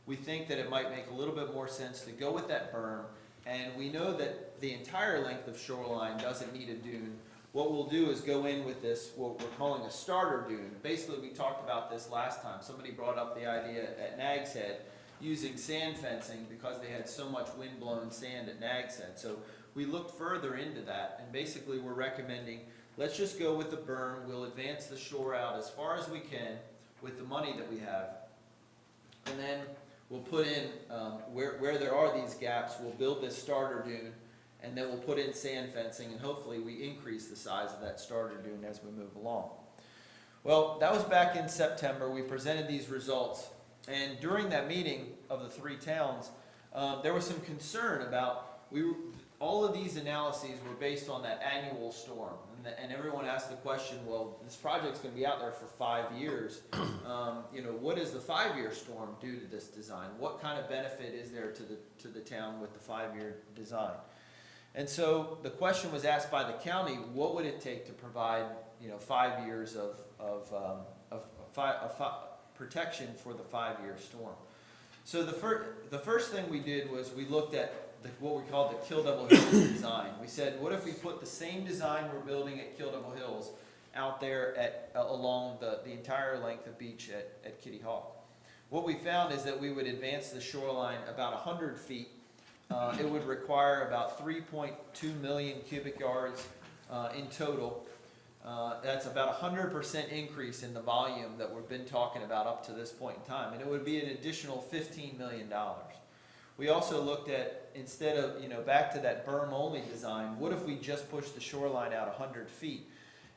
we think that it might make a little bit more sense to go with that berm, and we know that the entire length of shoreline doesn't need a dune. What we'll do is go in with this, what we're calling a starter dune. Basically, we talked about this last time. Somebody brought up the idea at Nag's Head using sand fencing because they had so much wind-blown sand at Nag's Head. So we looked further into that, and basically we're recommending, let's just go with the berm. We'll advance the shore out as far as we can with the money that we have. And then we'll put in, where there are these gaps, we'll build this starter dune, and then we'll put in sand fencing, and hopefully we increase the size of that starter dune as we move along. Well, that was back in September. We presented these results, and during that meeting of the three towns, there was some concern about, all of these analyses were based on that annual storm. And everyone asked the question, well, this project's going to be out there for 5 years. What does the 5-year storm do to this design? What kind of benefit is there to the town with the 5-year design? And so the question was asked by the county, what would it take to provide 5 years of protection for the 5-year storm? So the first thing we did was we looked at what we called the Kill Devil Hills design. We said, what if we put the same design we're building at Kill Devil Hills out there along the entire length of beach at Kitty Hawk? What we found is that we would advance the shoreline about 100 feet. It would require about 3.2 million cubic yards in total. That's about 100% increase in the volume that we've been talking about up to this point in time. And it would be an additional $15 million. We also looked at, instead of, back to that berm-only design, what if we just push the shoreline out 100 feet?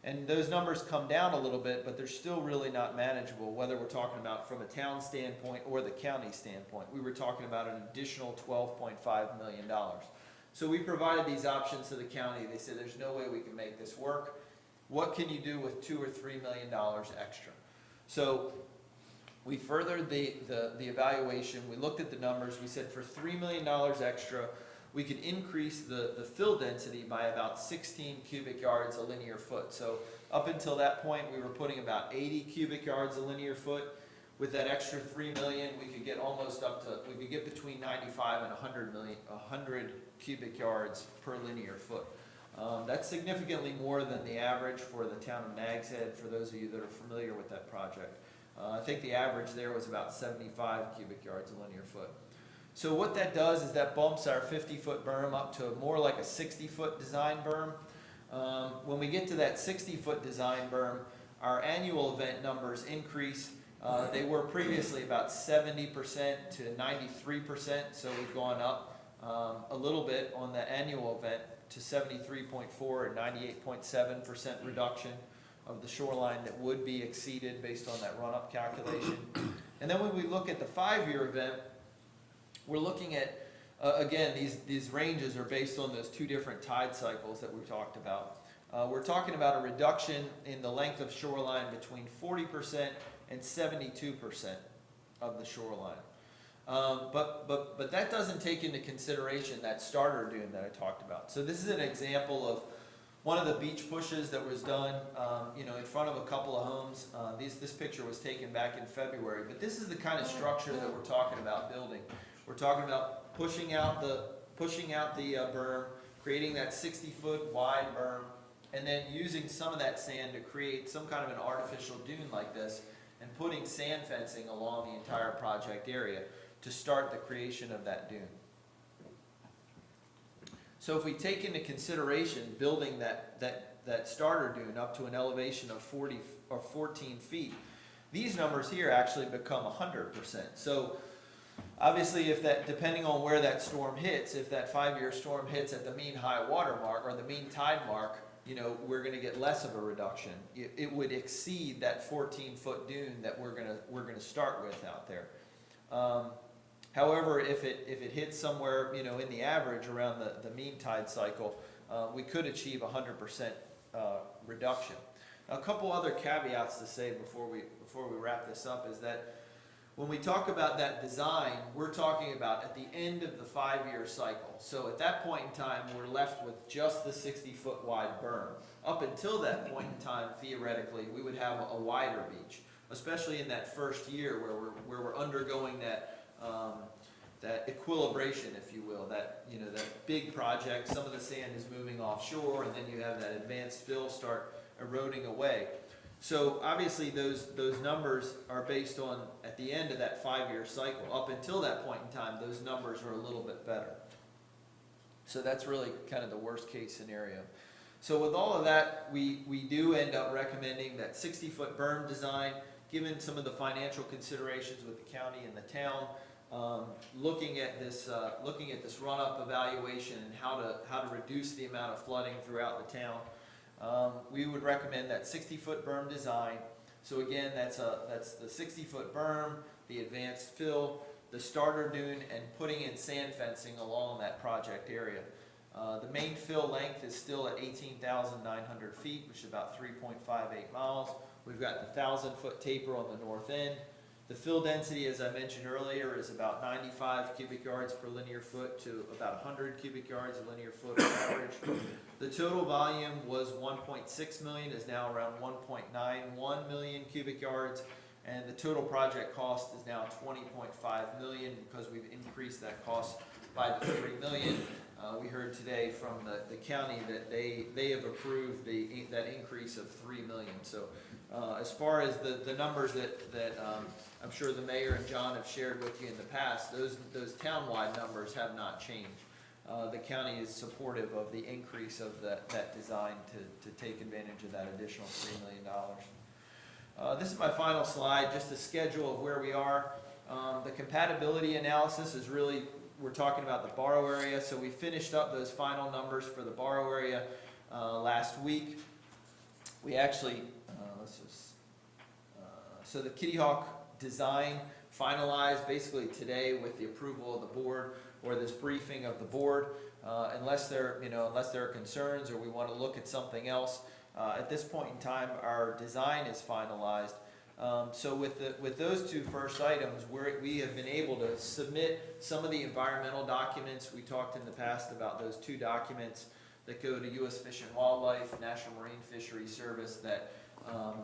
And those numbers come down a little bit, but they're still really not manageable, whether we're talking about from a town standpoint or the county standpoint. We were talking about an additional $12.5 million. So we provided these options to the county. They said, there's no way we can make this work. What can you do with $2 or $3 million extra? So we furthered the evaluation. We looked at the numbers. We said for $3 million extra, we could increase the fill density by about 16 cubic yards a linear foot. So up until that point, we were putting about 80 cubic yards a linear foot. with that extra 3 million, we could get almost up to, we could get between 95 and 100 cubic yards per linear foot. That's significantly more than the average for the town of Nags Head, for those of you that are familiar with that project. I think the average there was about 75 cubic yards a linear foot. So what that does is that bumps our 50-foot berm up to more like a 60-foot design berm. When we get to that 60-foot design berm, our annual event numbers increase. They were previously about 70% to 93%, so we've gone up a little bit on the annual event to 73.4 and 98.7% reduction of the shoreline that would be exceeded based on that run-up calculation. And then when we look at the 5-year event, we're looking at, again, these ranges are based on those 2 different tide cycles that we talked about. We're talking about a reduction in the length of shoreline between 40% and 72% of the shoreline. But that doesn't take into consideration that starter dune that I talked about. So this is an example of one of the beach pushes that was done, in front of a couple of homes. This picture was taken back in February, but this is the kind of structure that we're talking about building. We're talking about pushing out the berm, creating that 60-foot wide berm, and then using some of that sand to create some kind of an artificial dune like this, and putting sand fencing along the entire project area to start the creation of that dune. So if we take into consideration building that starter dune up to an elevation of 14 feet, these numbers here actually become 100%. So obviously, depending on where that storm hits, if that 5-year storm hits at the mean high water mark or the mean tide mark, we're going to get less of a reduction. It would exceed that 14-foot dune that we're going to start with out there. However, if it hits somewhere, in the average around the mean tide cycle, we could achieve 100% reduction. Now, a couple other caveats to say before we wrap this up is that when we talk about that design, we're talking about at the end of the 5-year cycle. So at that point in time, we're left with just the 60-foot wide berm. Up until that point in time, theoretically, we would have a wider beach, especially in that first year where we're undergoing that equilibration, if you will, that big project. Some of the sand is moving offshore, and then you have that advanced fill start eroding away. So obviously those numbers are based on at the end of that 5-year cycle. Up until that point in time, those numbers are a little bit better. So that's really kind of the worst case scenario. So with all of that, we do end up recommending that 60-foot berm design, given some of the financial considerations with the county and the town. Looking at this run-up evaluation and how to reduce the amount of flooding throughout the town, we would recommend that 60-foot berm design. So again, that's the 60-foot berm, the advanced fill, the starter dune, and putting in sand fencing along that project area. The main fill length is still at 18,900 feet, which is about 3.58 miles. We've got the 1,000-foot taper on the north end. The fill density, as I mentioned earlier, is about 95 cubic yards per linear foot to about 100 cubic yards a linear foot on average. The total volume was 1.6 million, is now around 1.91 million cubic yards, and the total project cost is now 20.5 million because we've increased that cost by the 3 million. We heard today from the county that they have approved that increase of 3 million. So as far as the numbers that I'm sure the mayor and John have shared with you in the past, those townwide numbers have not changed. The county is supportive of the increase of that design to take advantage of that additional $3 million. This is my final slide, just a schedule of where we are. The compatibility analysis is really, we're talking about the borrow area. So we finished up those final numbers for the borrow area last week. We actually, so the Kitty Hawk design finalized basically today with the approval of the board or this briefing of the board, unless there are concerns or we want to look at something else. At this point in time, our design is finalized. So with those two first items, we have been able to submit some of the environmental documents. We talked in the past about those 2 documents that go to U.S. Fish and Wildlife, National Marine Fisheries Service, that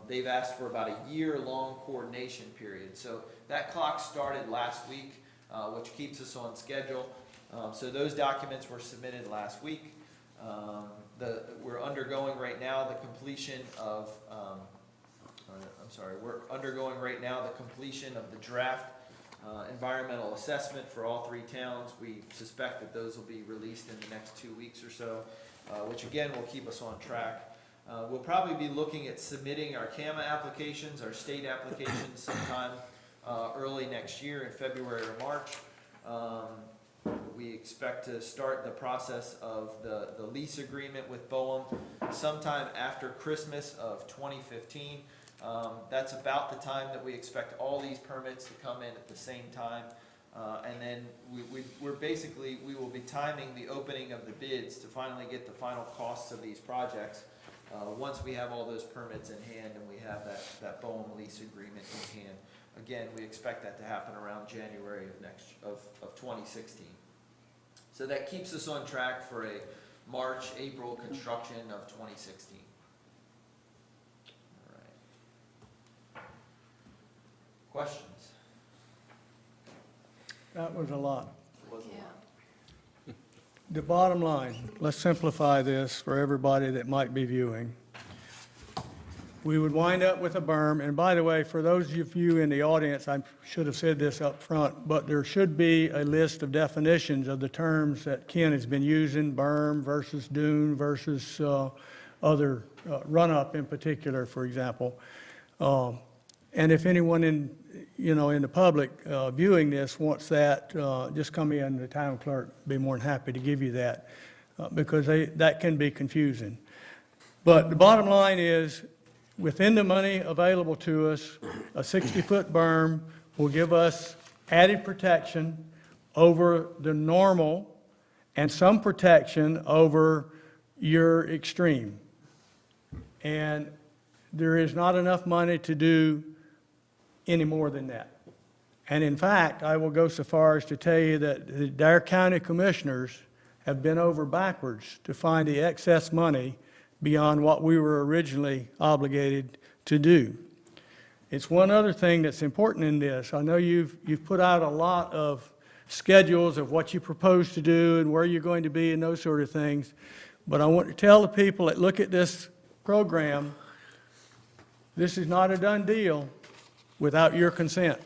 They've asked for about a year-long coordination period. So that clock started last week, which keeps us on schedule. So those documents were submitted last week. We're undergoing right now the completion of, we're undergoing right now the completion of the draft environmental assessment for all three towns. We suspect that those will be released in the next 2 weeks or so, which again will keep us on track. We'll probably be looking at submitting our CAMA applications, our state applications sometime early next year in February or March. We expect to start the process of the lease agreement with Boehm sometime after Christmas of 2015. That's about the time that we expect all these permits to come in at the same time. And then we will be timing the opening of the bids to finally get the final costs of these projects. Once we have all those permits in hand and we have that Boehm lease agreement in hand. Again, we expect that to happen around January of 2016. So that keeps us on track for a March, April construction of 2016. All right. Questions? That was a lot. Was a lot. The bottom line, let's simplify this for everybody that might be viewing. We would wind up with a berm, and by the way, for those of you in the audience, I should have said this up front, but there should be a list of definitions of the terms that Ken has been using, berm versus dune versus other run-up in particular, for example. And if anyone in the public viewing this wants that, just come in, the town clerk, be more than happy to give you that, because that can be confusing. But the bottom line is, within the money available to us, a 60-foot berm will give us added protection over the normal and some protection over your extreme. And there is not enough money to do any more than that. And in fact, I will go so far as to tell you that the Dare County Commissioners have been over backwards to find the excess money beyond what we were originally obligated to do. It's one other thing that's important in this. I know you've put out a lot of schedules of what you propose to do and where you're going to be and those sort of things, but I want to tell the people that look at this program, this is not a done deal without your consent.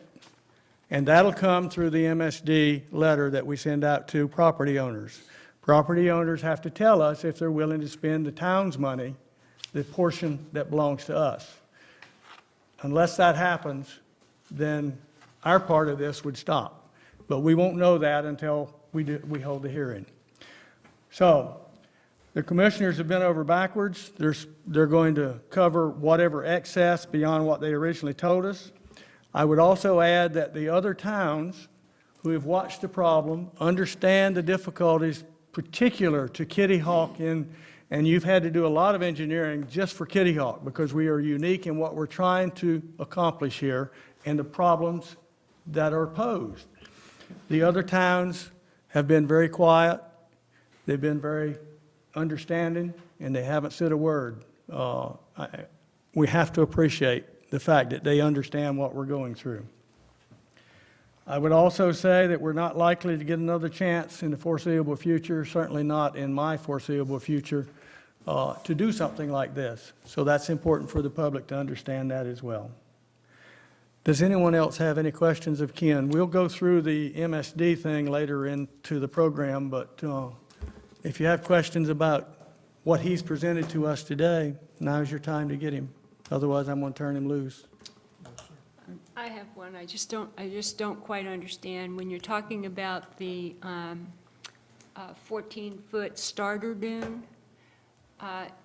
And that'll come through the MSD letter that we send out to property owners. Property owners have to tell us if they're willing to spend the town's money, the portion that belongs to us. Unless that happens, then our part of this would stop. But we won't know that until we hold the hearing. So the commissioners have been over backwards. They're going to cover whatever excess beyond what they originally told us. I would also add that the other towns who have watched the problem understand the difficulties particular to Kitty Hawk, and you've had to do a lot of engineering just for Kitty Hawk because we are unique in what we're trying to accomplish here and the problems that are posed. The other towns have been very quiet, they've been very understanding, and they haven't said a word. We have to appreciate the fact that they understand what we're going through. I would also say that we're not likely to get another chance in the foreseeable future, certainly not in my foreseeable future, to do something like this. So that's important for the public to understand that as well. Does anyone else have any questions of Ken? We'll go through the MSD thing later into the program, but if you have questions about what he's presented to us today, now's your time to get him. Otherwise, I'm going to turn him loose. I have one. I just don't quite understand. When you're talking about the 14-foot starter dune,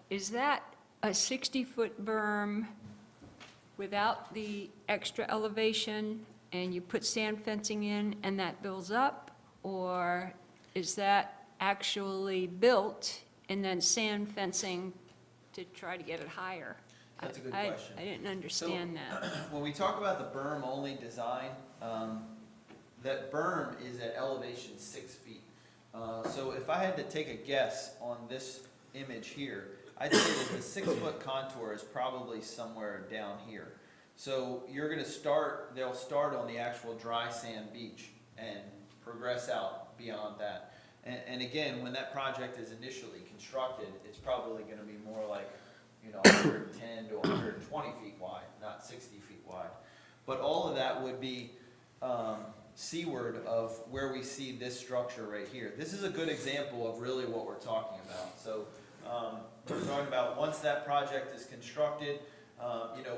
is that a 60-foot berm without the extra elevation and you put sand fencing in and that builds up? Or is that actually built and then sand fencing to try to get it higher? That's a good question. I didn't understand that. When we talk about the berm-only design, that berm is at elevation 6 feet. So if I had to take a guess on this image here, I'd say that the 6-foot contour is probably somewhere down here. So you're gonna start, they'll start on the actual dry sand beach and progress out beyond that. And again, when that project is initially constructed, it's probably gonna be more like, 110 to 120 feet wide, not 60 feet wide. But all of that would be seaward of where we see this structure right here. This is a good example of really what we're talking about. So we're talking about once that project is constructed,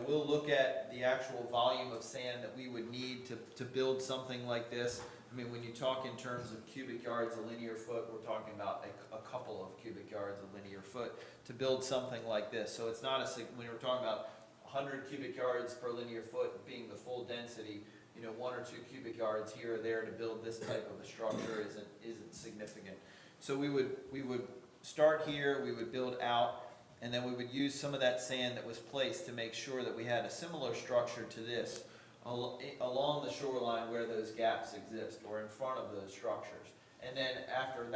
we'll look at the actual volume of sand that we would need to build something like this. I mean, when you talk in terms of cubic yards a linear foot, we're talking about a couple of cubic yards a linear foot to build something like this. So it's not when we're talking about 100 cubic yards per linear foot being the full density, 1 or 2 cubic yards here or there to build this type of a structure isn't significant. So we would start here, we would build out, and then we would use some of that sand that was placed to make sure that we had a similar structure to this along the shoreline where those gaps exist, or in front of those structures. And then after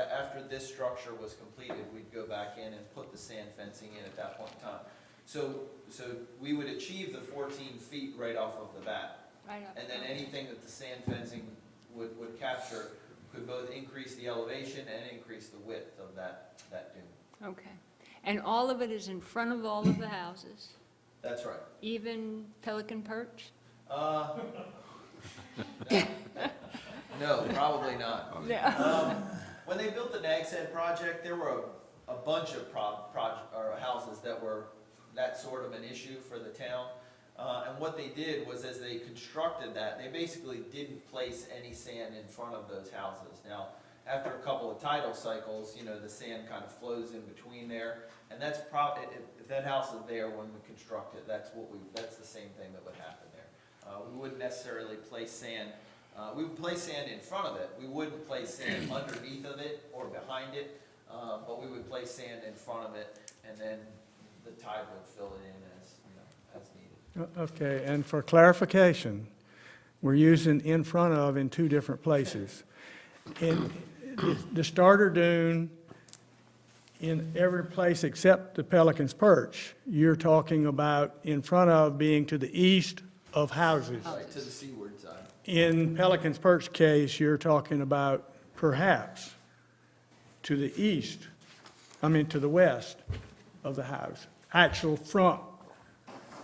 this structure was completed, we'd go back in and put the sand fencing in at that point in time. So we would achieve the 14 feet right off of the bat. Right up. And then anything that the sand fencing would capture could both increase the elevation and increase the width of that dune. Okay. And all of it is in front of all of the houses, That's right. even Pelican Perch? No, probably not. Yeah. When they built the Nags Head project, there were a bunch of houses that were that sort of an issue for the town. And what they did was, as they constructed that, they basically didn't place any sand in front of those houses. Now, after a couple of tidal cycles, the sand kind of flows in between there, and that's if that house is there when we construct it, that's the same thing that would happen there. We wouldn't necessarily place sand. We would place sand in front of it. We wouldn't place sand underneath of it or behind it, but we would place sand in front of it, and then the tide would fill it in as needed. Okay, and for clarification, we're using in front of in two different places. In the starter dune, in every place except the Pelican's Perch, you're talking about in front of being to the east of houses. Right, to the seaward side. In Pelican's Perch case, you're talking about perhaps to the east, to the west of the house, actual front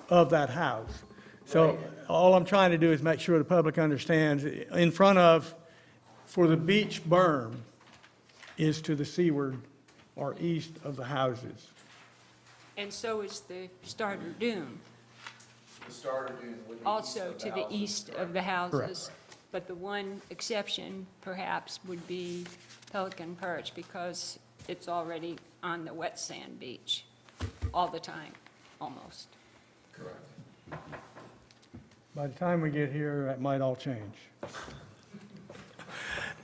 of that house. So all I'm trying to do is make sure the public understands, in front of, for the beach berm, is to the seaward or east of the houses. And so is the starter dune, The starter dune would be also east to of the houses, east correct. of the houses. But the one exception, perhaps, would be Pelican Perch, because it's already on the wet sand beach all the time, almost. Correct. By the time we get here, that might all change.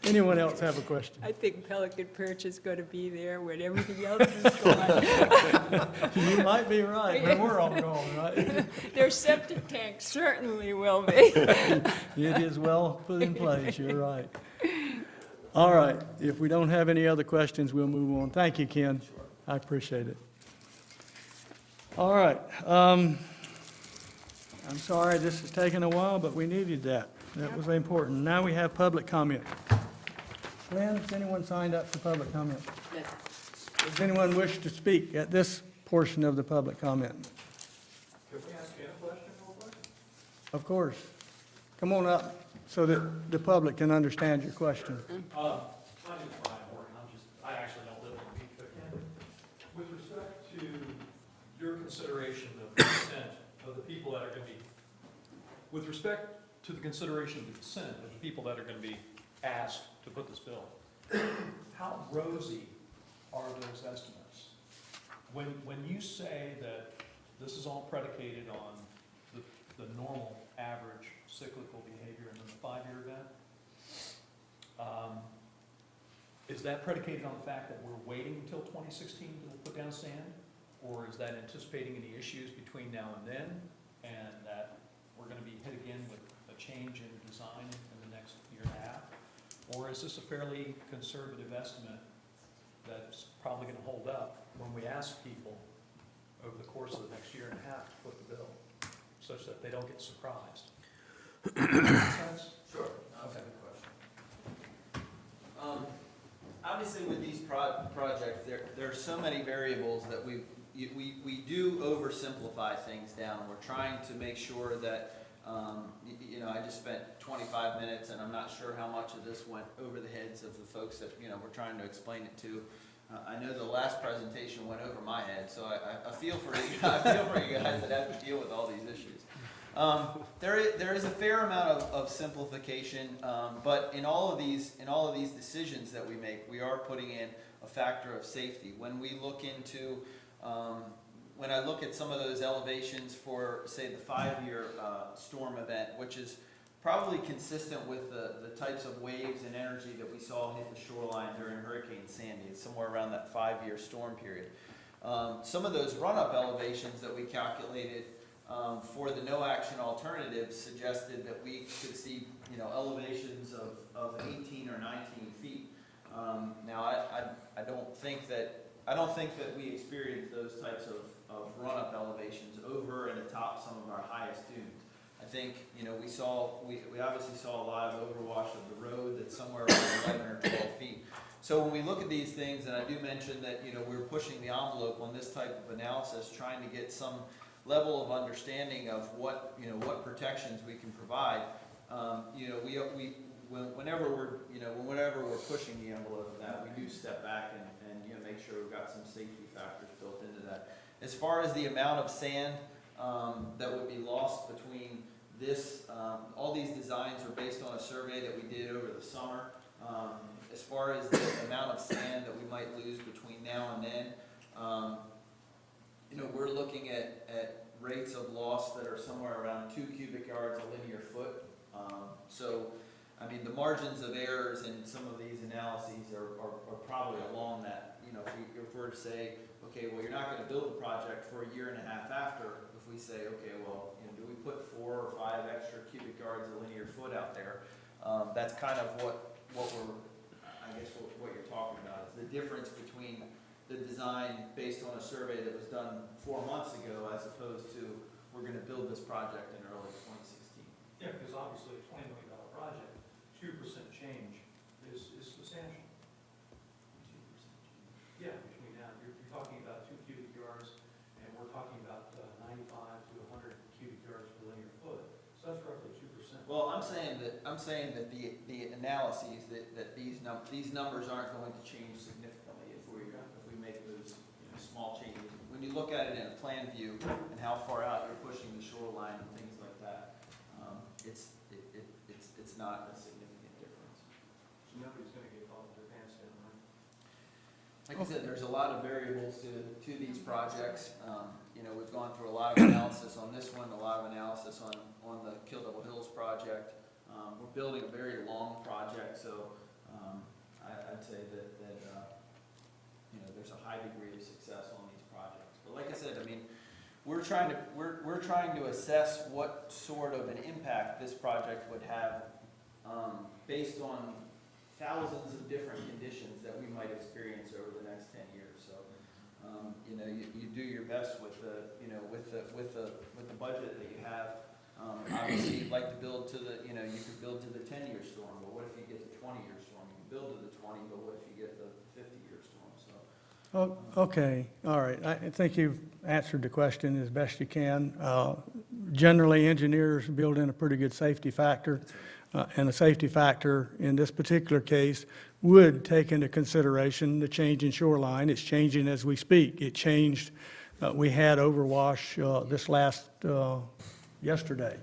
Anyone else have a question? I think Pelican Perch is going to be there when everything else is gone. You might be right, but we're all going, right? Their septic tank certainly will be. It is well put in place, you're right. All right, if we don't have any other questions, we'll move on. Thank you, Ken. I appreciate it. All right, I'm sorry this has taken a while, but we needed that. That was important. Now we have public comment. Lynn, has anyone signed up for public comment? Does anyone wish to speak at this portion of the public comment? Can we ask you a question real quick? Of course. Come on up so that the public can understand your question. My name is Brian Morgan, I actually don't live in Peekskill County. With respect to your consideration of the consent of the people that are gonna be, with respect to the consideration of the consent of the people that are gonna be asked to put this bill, how rosy are those estimates? When you say that this is all predicated on the normal, average cyclical behavior and then the 5-year event, is that predicated on the fact that we're waiting until 2016 to put down sand? Or is that anticipating any issues between now and then, and that we're gonna be hit again with a change in design in the next year and a half? Or is this a fairly conservative estimate that's probably gonna hold up when we ask people over the course of the next year and a half to foot the bill, such that they don't get surprised. Make sense? Sure, that's a good question. Obviously, with these projects, there are so many variables that we do oversimplify things down. We're trying to make sure that, you know, I just spent 25 minutes, and I'm not sure how much of this went over the heads of the folks that, you know, we're trying to explain it to. I know the last presentation went over my head, so I feel for you, I feel for you guys that have to deal with all these issues. There is a fair amount of simplification, but in all of these decisions that we make, we are putting in a factor of safety. When we look into, when I look at some of those elevations for, say, the 5-year storm event, which is probably consistent with the types of waves and energy that we saw hit the shoreline during Hurricane Sandy. It's somewhere around that 5-year storm period. Some of those run-up elevations that we calculated for the no-action alternatives suggested that we could see, you know, elevations of 18 or 19 feet. Now, I don't think that we experienced those types of run-up elevations over and atop some of our highest dunes. I think, you know, we obviously saw a lot of overwash of the road that's somewhere around 11 or 12 feet. So when we look at these things, and I do mention that, you know, we're pushing the envelope on this type of analysis, trying to get some level of understanding of what, you know, what protections we can provide. You know, whenever we're pushing the envelope of that, we do step back and you know, make sure we've got some safety factors built into that. As far as the amount of sand that would be lost between this, all these designs are based on a survey that we did over the summer. As far as the amount of sand that we might lose between now and then, you know, we're looking at rates of loss that are somewhere around 2 cubic yards a linear foot. So, I mean, the margins of errors in some of these analyses are probably along that. You know, if we're to say, okay, well, you're not going to build the project for a year and a half after. If we say, okay, well, you know, do we put 4 or 5 extra cubic yards a linear foot out there? That's kind of what we're, I guess, what you're talking about is the difference between the design based on a survey that was done 4 months ago as opposed to we're going to build this project in early 2016. Yeah, because obviously a $20 million project, 2% change is substantial. 2% change? Yeah, between now, you're talking about 2 cubic yards, and we're talking about 95 to 100 cubic yards per linear foot. So that's roughly 2%. Well, I'm saying that the analyses that these numbers aren't going to change significantly if we make those, you know, small changes. When you look at it in a plan view and how far out you're pushing the shoreline and things like that, it's not a significant difference. So nobody's going to get caught with their pants down, right? Like I said, there's a lot of variables to these projects. You know, we've gone through a lot of analysis on this one, a lot of analysis on the Kill Devil Hills project. We're building a very long project, so I'd say that you know, there's a high degree of success on these projects. But like I said, I mean, we're trying to assess what sort of an impact this project would have based on thousands of different conditions that we might experience over the next 10 years. So, you know, you do your best with the, you know, with the budget that you have. Obviously, you'd like to build to the, you know, you could build to the 10-year storm, but what if you get the 20-year storm? You can build to the 20, but what if you get the 50-year storm? So. Oh, okay, all right. I think you've answered the question as best you can. Generally, engineers build in a pretty good safety factor, and a safety factor in this particular case would take into consideration the change in shoreline. It's changing as we speak. It changed, we had overwash this last yesterday.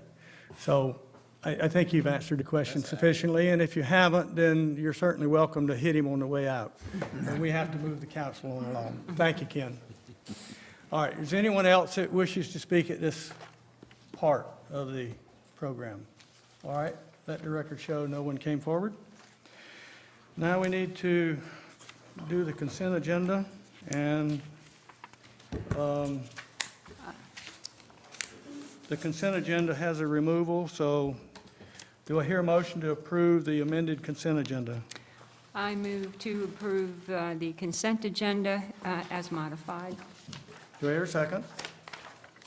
So I think you've answered the question sufficiently, and if you haven't, then you're certainly welcome to hit him on the way out. And we have to move the council on along. Thank you, Ken. All right, is there anyone else that wishes to speak at this part of the program? All right, let the record show no one came forward. Now we need to do the consent agenda, and the consent agenda has a removal, so do I hear a motion to approve the amended consent agenda? I move to approve the consent agenda as modified. Do I hear a second?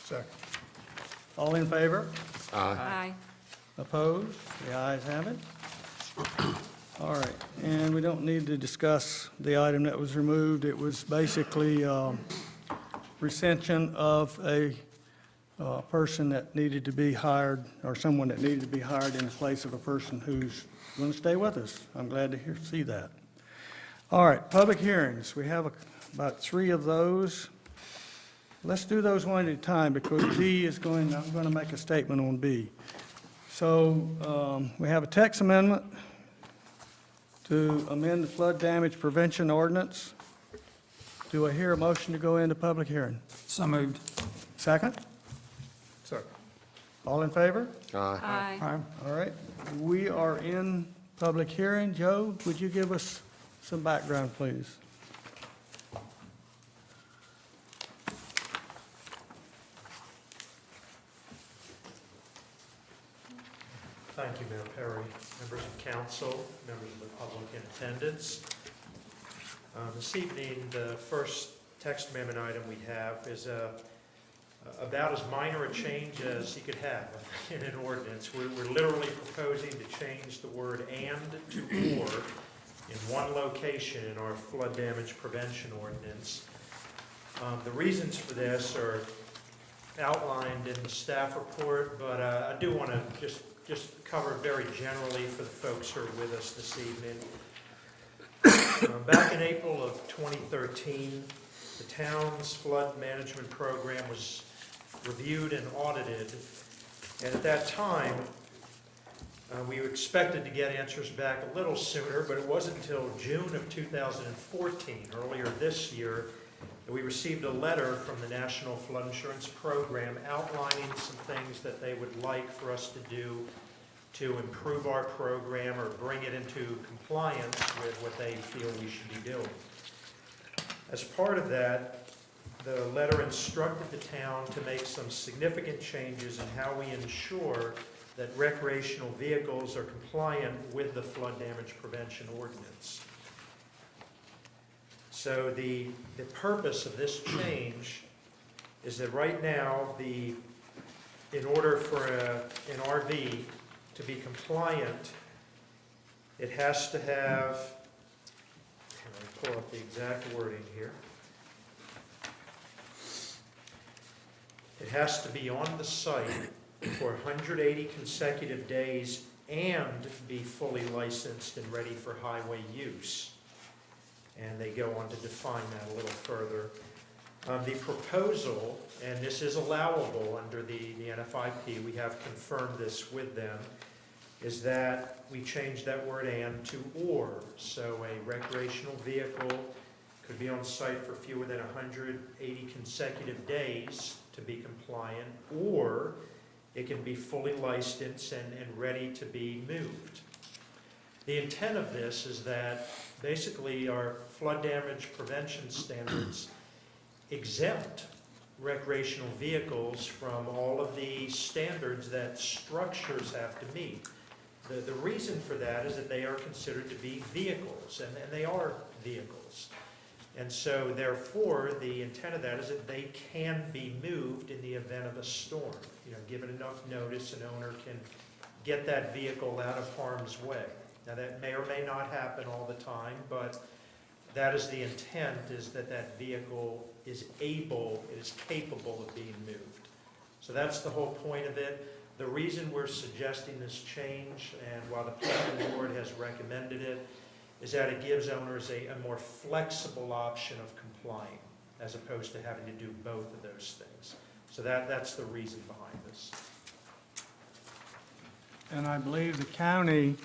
Second. All in favor? Aye. Opposed? The ayes have it. All right, and we don't need to discuss the item that was removed. It was basically recension of a person that needed to be hired, or someone that needed to be hired in place of a person who's going to stay with us. I'm glad to see that. All right, public hearings. We have about 3 of those. Let's do those one at a time, because B is I'm going to make a statement on B. So we have a text amendment to amend the flood damage prevention ordinance. Do I hear a motion to go into public hearing? So moved. Second? Second. All in favor? Aye. All right, we are in public hearing. Joe, would you give us some background, please? Thank you, Mayor Perry, members of council, members of the public in attendance. This evening, the first text amendment item we have is about as minor a change as you could have in an ordinance. We're literally proposing to change the word "and" to "or" in one location in our flood damage prevention ordinance. The reasons for this are outlined in the staff report, but I do want to just cover very generally for the folks who are with us this evening. Back in April of 2013, the town's flood management program was reviewed and audited, and at that time, we expected to get answers back a little sooner, but it wasn't until June of 2014, earlier this year, that we received a letter from the National Flood Insurance Program outlining some things that they would like for us to do to improve our program or bring it into compliance with what they feel we should be doing. As part of that, the letter instructed the town to make some significant changes in how we ensure that recreational vehicles are compliant with the flood damage prevention ordinance. So the purpose of this change is that right now, in order for an RV to be compliant, it has to have, let me pull up the exact wording here. It has to be on the site for 180 consecutive days and be fully licensed and ready for highway use. And they go on to define that a little further. The proposal, and this is allowable under the NFIP, we have confirmed this with them, is that we change that word "and" to "or." So a recreational vehicle could be on site for fewer than 180 consecutive days to be compliant, or it can be fully licensed and ready to be moved. The intent of this is that basically our flood damage prevention standards exempt recreational vehicles from all of the standards that structures have to meet. The reason for that is that they are considered to be vehicles, and they are vehicles. And so therefore, the intent of that is that they can be moved in the event of a storm. Given enough notice, an owner can get that vehicle out of harm's way. Now, that may or may not happen all the time, but that is the intent, is that that vehicle is capable of being moved. So that's the whole point of it. The reason we're suggesting this change, and while the planning board has recommended it, is that it gives owners a more flexible option of complying, as opposed to having to do both of those things. So that's the reason behind this. And I believe the county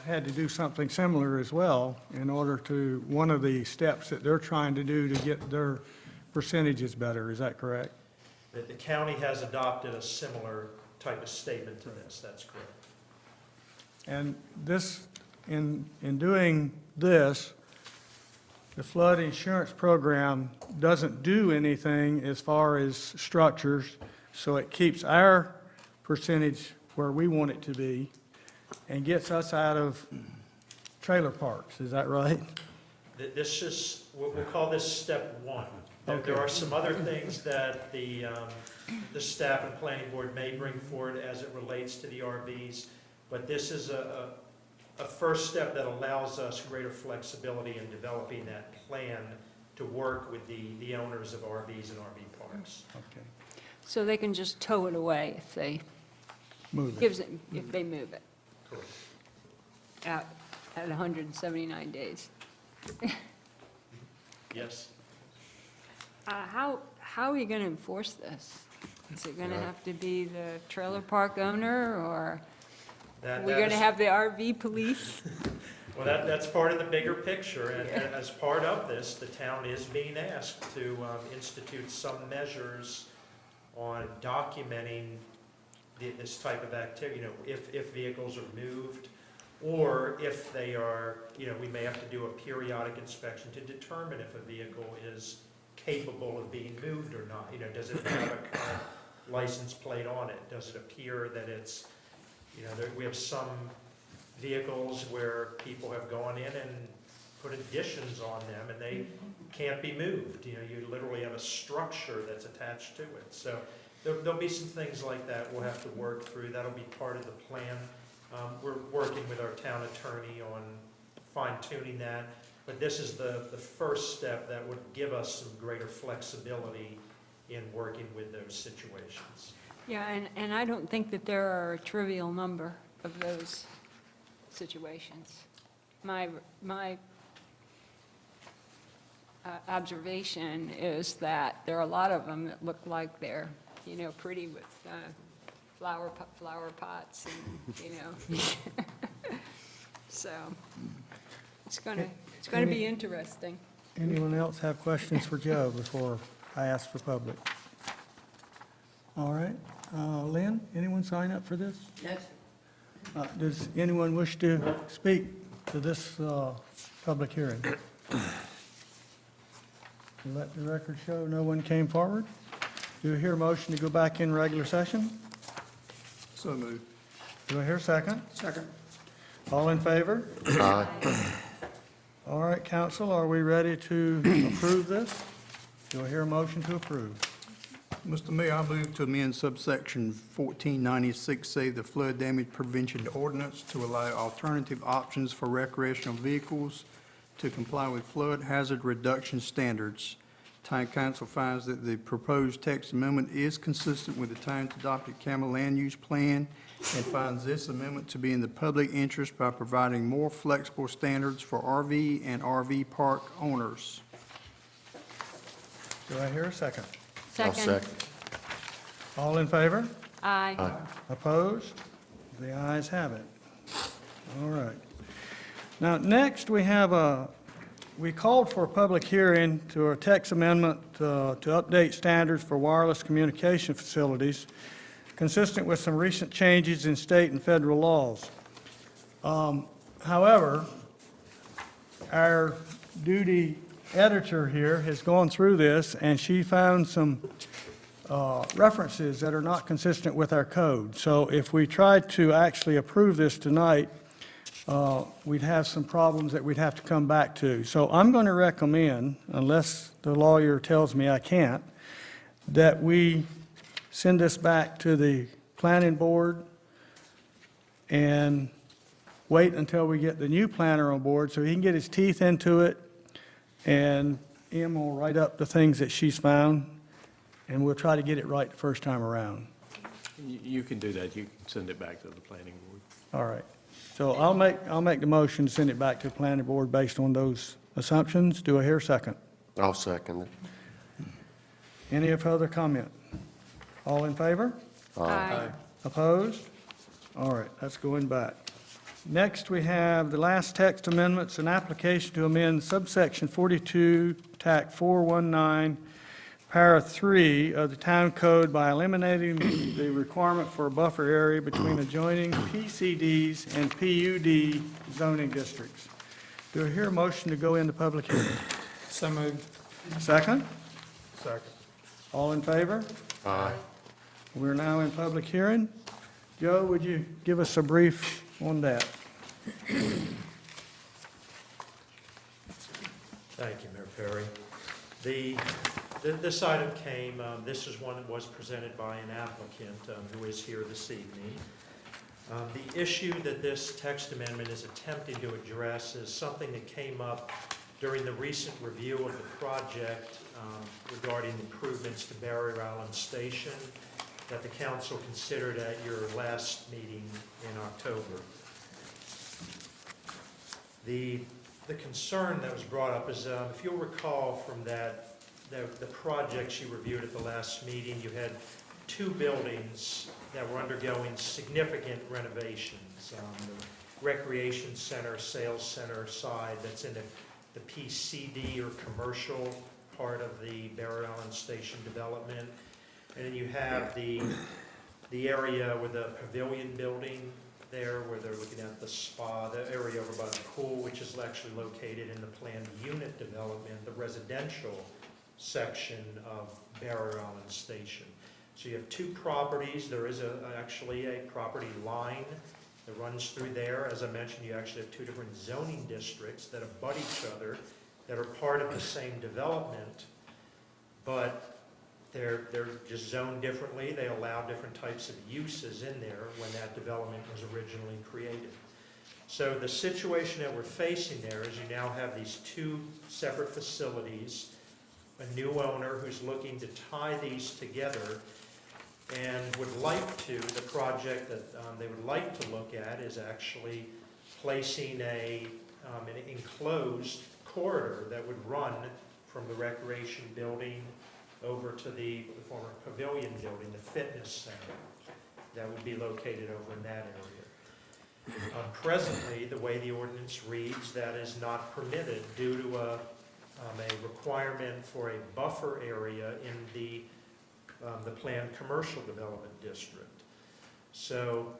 had to do something similar as well in order to, one of the steps that they're trying to do to get their percentages better. Is that correct? The county has adopted a similar type of statement to this, that's correct. And this, in doing this, the flood insurance program doesn't do anything as far as structures, so it keeps our percentage where we want it to be and gets us out of trailer parks. Is that right? This is, we'll call this step one. There are some other things that the staff and planning board may bring forward as it relates to the RVs, but this is a first step that allows us greater flexibility in developing that plan to work with the owners of RVs and RV parks. Okay. So they can just tow it away if they, Move it. gives it, if they move it Correct. out at 179 days. Yes. How are you going to enforce this? Is it going to Yeah. have to be the trailer park owner, or That- are we that going to is- have the RV police? Well, that's part of the bigger picture, and as part of this, the town is being asked to institute some measures on documenting this type of activity, if vehicles are moved, or if they are, we may have to do a periodic inspection to determine if a vehicle is capable of being moved or not. Does it have a current license plate on it? Does it appear that it's, we have some vehicles where people have gone in and put additions on them and they can't be moved. You literally have a structure that's attached to it. So there'll be some things like that we'll have to work through. That'll be part of the plan. We're working with our town attorney on fine tuning that, but this is the first step that would give us some greater flexibility in working with those situations. Yeah, and I don't think that there are a trivial number of those situations. My observation is that there are a lot of them that look like they're, pretty with flower pots and, so it's gonna be interesting. Anyone else have questions for Joe before I ask for public? All right. Lynn, anyone sign up for this? Yes. Does anyone wish to speak to this public hearing? Let the record show no one came forward. Do I hear a motion to go back in regular session? So moved. Do I hear a second? Second. All in favor? Aye. All right, council, are we ready to approve this? Do I hear a motion to approve? Mr. Mayor, I move to amend subsection 1496A, the flood damage prevention ordinance, to allow alternative options for recreational vehicles to comply with flood hazard reduction standards. Town council finds that the proposed text amendment is consistent with the town's adopted Campbell Land Use Plan and finds this amendment to be in the public interest by providing more flexible standards for RV and RV park owners. Do I hear a second? I'll second. All in favor? Aye. Aye. Opposed? The ayes have it. All right. Now, next, we called for a public hearing to a text amendment to update standards for wireless communication facilities consistent with some recent changes in state and federal laws. However, our duty editor here has gone through this, and she found some references that are not consistent with our code. So if we tried to actually approve this tonight, we'd have some problems that we'd have to come back to. So I'm going to recommend, unless the lawyer tells me I can't, that we send this back to the planning board and wait until we get the new planner on board so he can get his teeth into it, and Em will write up the things that she's found, and we'll try to get it right the first time around. You can do that. You can send it back to the planning board. All right. So I'll make the motion to send it back to the planning board based on those assumptions. Do I hear a second? I'll second it. Any further comment? All in favor? Aye. Opposed? All right, that's going back. Next, we have the last text amendments, an application to amend subsection 42, TAC 419, para 3 of the town code by eliminating the requirement for a buffer area between adjoining PCDs and PUD zoning districts. Do I hear a motion to go into public hearing? So moved. Second? Second. All in favor? Aye. We're now in public hearing. Joe, would you give us a brief on that? Thank you, Mayor Perry. The This item came, this is one that was presented by an applicant who is here this evening. The issue that this text amendment is attempting to address is something that came up during the recent review of the project regarding improvements to Barrier Island Station that the council considered at your last meeting in October. The concern that was brought up is, if you'll recall from the projects you reviewed at the last meeting, you had two buildings that were undergoing significant renovations. The Recreation Center, Sales Center side, that's in the PCD or commercial part of the Barrier Island Station development. And then you have the area with the pavilion building there, where they're looking at the spa, the area over by the pool, which is actually located in the planned unit development, the residential section of Barrier Island Station. So you have two properties. There is actually a property line that runs through there. As I mentioned, you actually have two different zoning districts that abut each other, that are part of the same development, but they're just zoned differently. They allow different types of uses in there when that development was originally created. So the situation that we're facing there is you now have these two separate facilities, a new owner who's looking to tie these together and would like to, the project that they would like to look at is actually placing an enclosed corridor that would run from the recreation building over to the former pavilion building, the fitness center, that would be located over in that area. Presently, the way the ordinance reads, that is not permitted due to a requirement for a buffer area in the planned commercial development district. So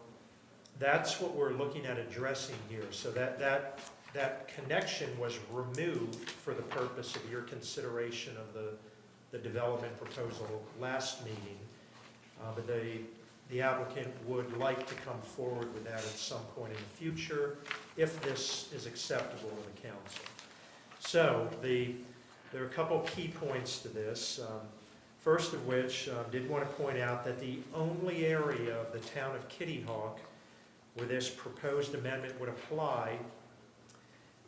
that's what we're looking at addressing here. So that connection was removed for the purpose of your consideration of the development proposal last meeting. But the applicant would like to come forward with that at some point in the future if this is acceptable to the council. So there are a couple key points to this. First of which, did want to point out that the only area of the town of Kitty Hawk where this proposed amendment would apply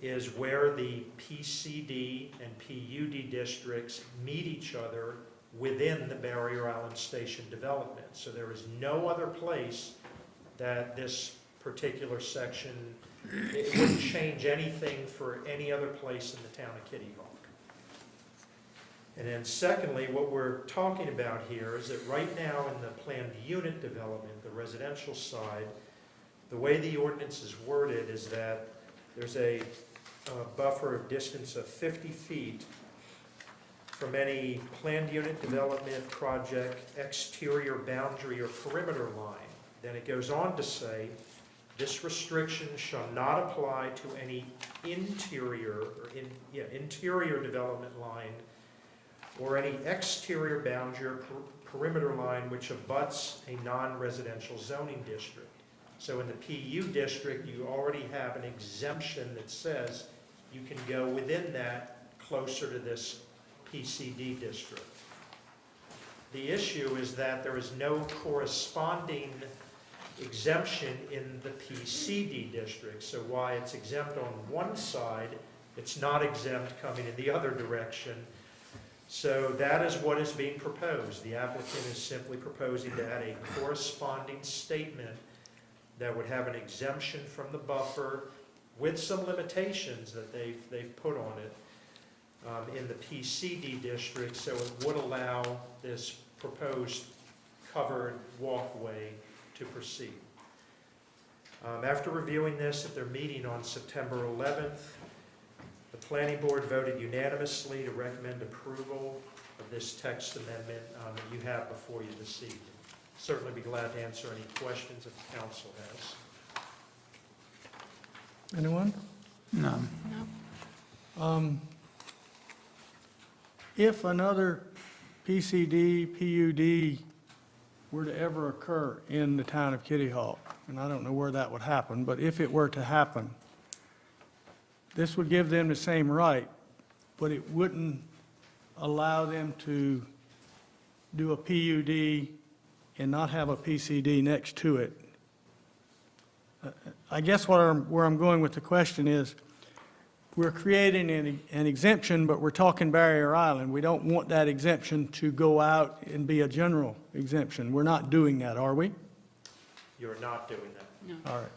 is where the PCD and PUD districts meet each other within the Barrier Island Station development. So there is no other place that this particular section, it wouldn't change anything for any other place in the town of Kitty Hawk. And then secondly, what we're talking about here is that right now in the planned unit development, the residential side, the way the ordinance is worded is that there's a buffer of distance of 50 feet from any planned unit development project exterior boundary or perimeter line. Then it goes on to say, this restriction shall not apply to any interior development line or any exterior boundary or perimeter line which abuts a non-residential zoning district. So in the PU district, you already have an exemption that says you can go within that closer to this PCD district. The issue is that there is no corresponding exemption in the PCD district. So why it's exempt on one side, it's not exempt coming in the other direction. So that is what is being proposed. The applicant is simply proposing to add a corresponding statement that would have an exemption from the buffer with some limitations that they've put on it in the PCD district, so it would allow this proposed covered walkway to proceed. After reviewing this at their meeting on September 11th, the Planning Board voted unanimously to recommend approval of this text amendment that you have before you this evening. Certainly be glad to answer any questions if the council has. Anyone? No. If another PCD, PUD were to ever occur in the town of Kitty Hawk, and I don't know where that would happen, but if it were to happen, this would give them the same right, but it wouldn't allow them to do a PUD and not have a PCD next to it. I guess where I'm going with the question is, we're creating an exemption, but we're talking Barrier Island. We don't want that exemption to go out and be a general exemption. We're not doing that, are we? You're not doing that. All right.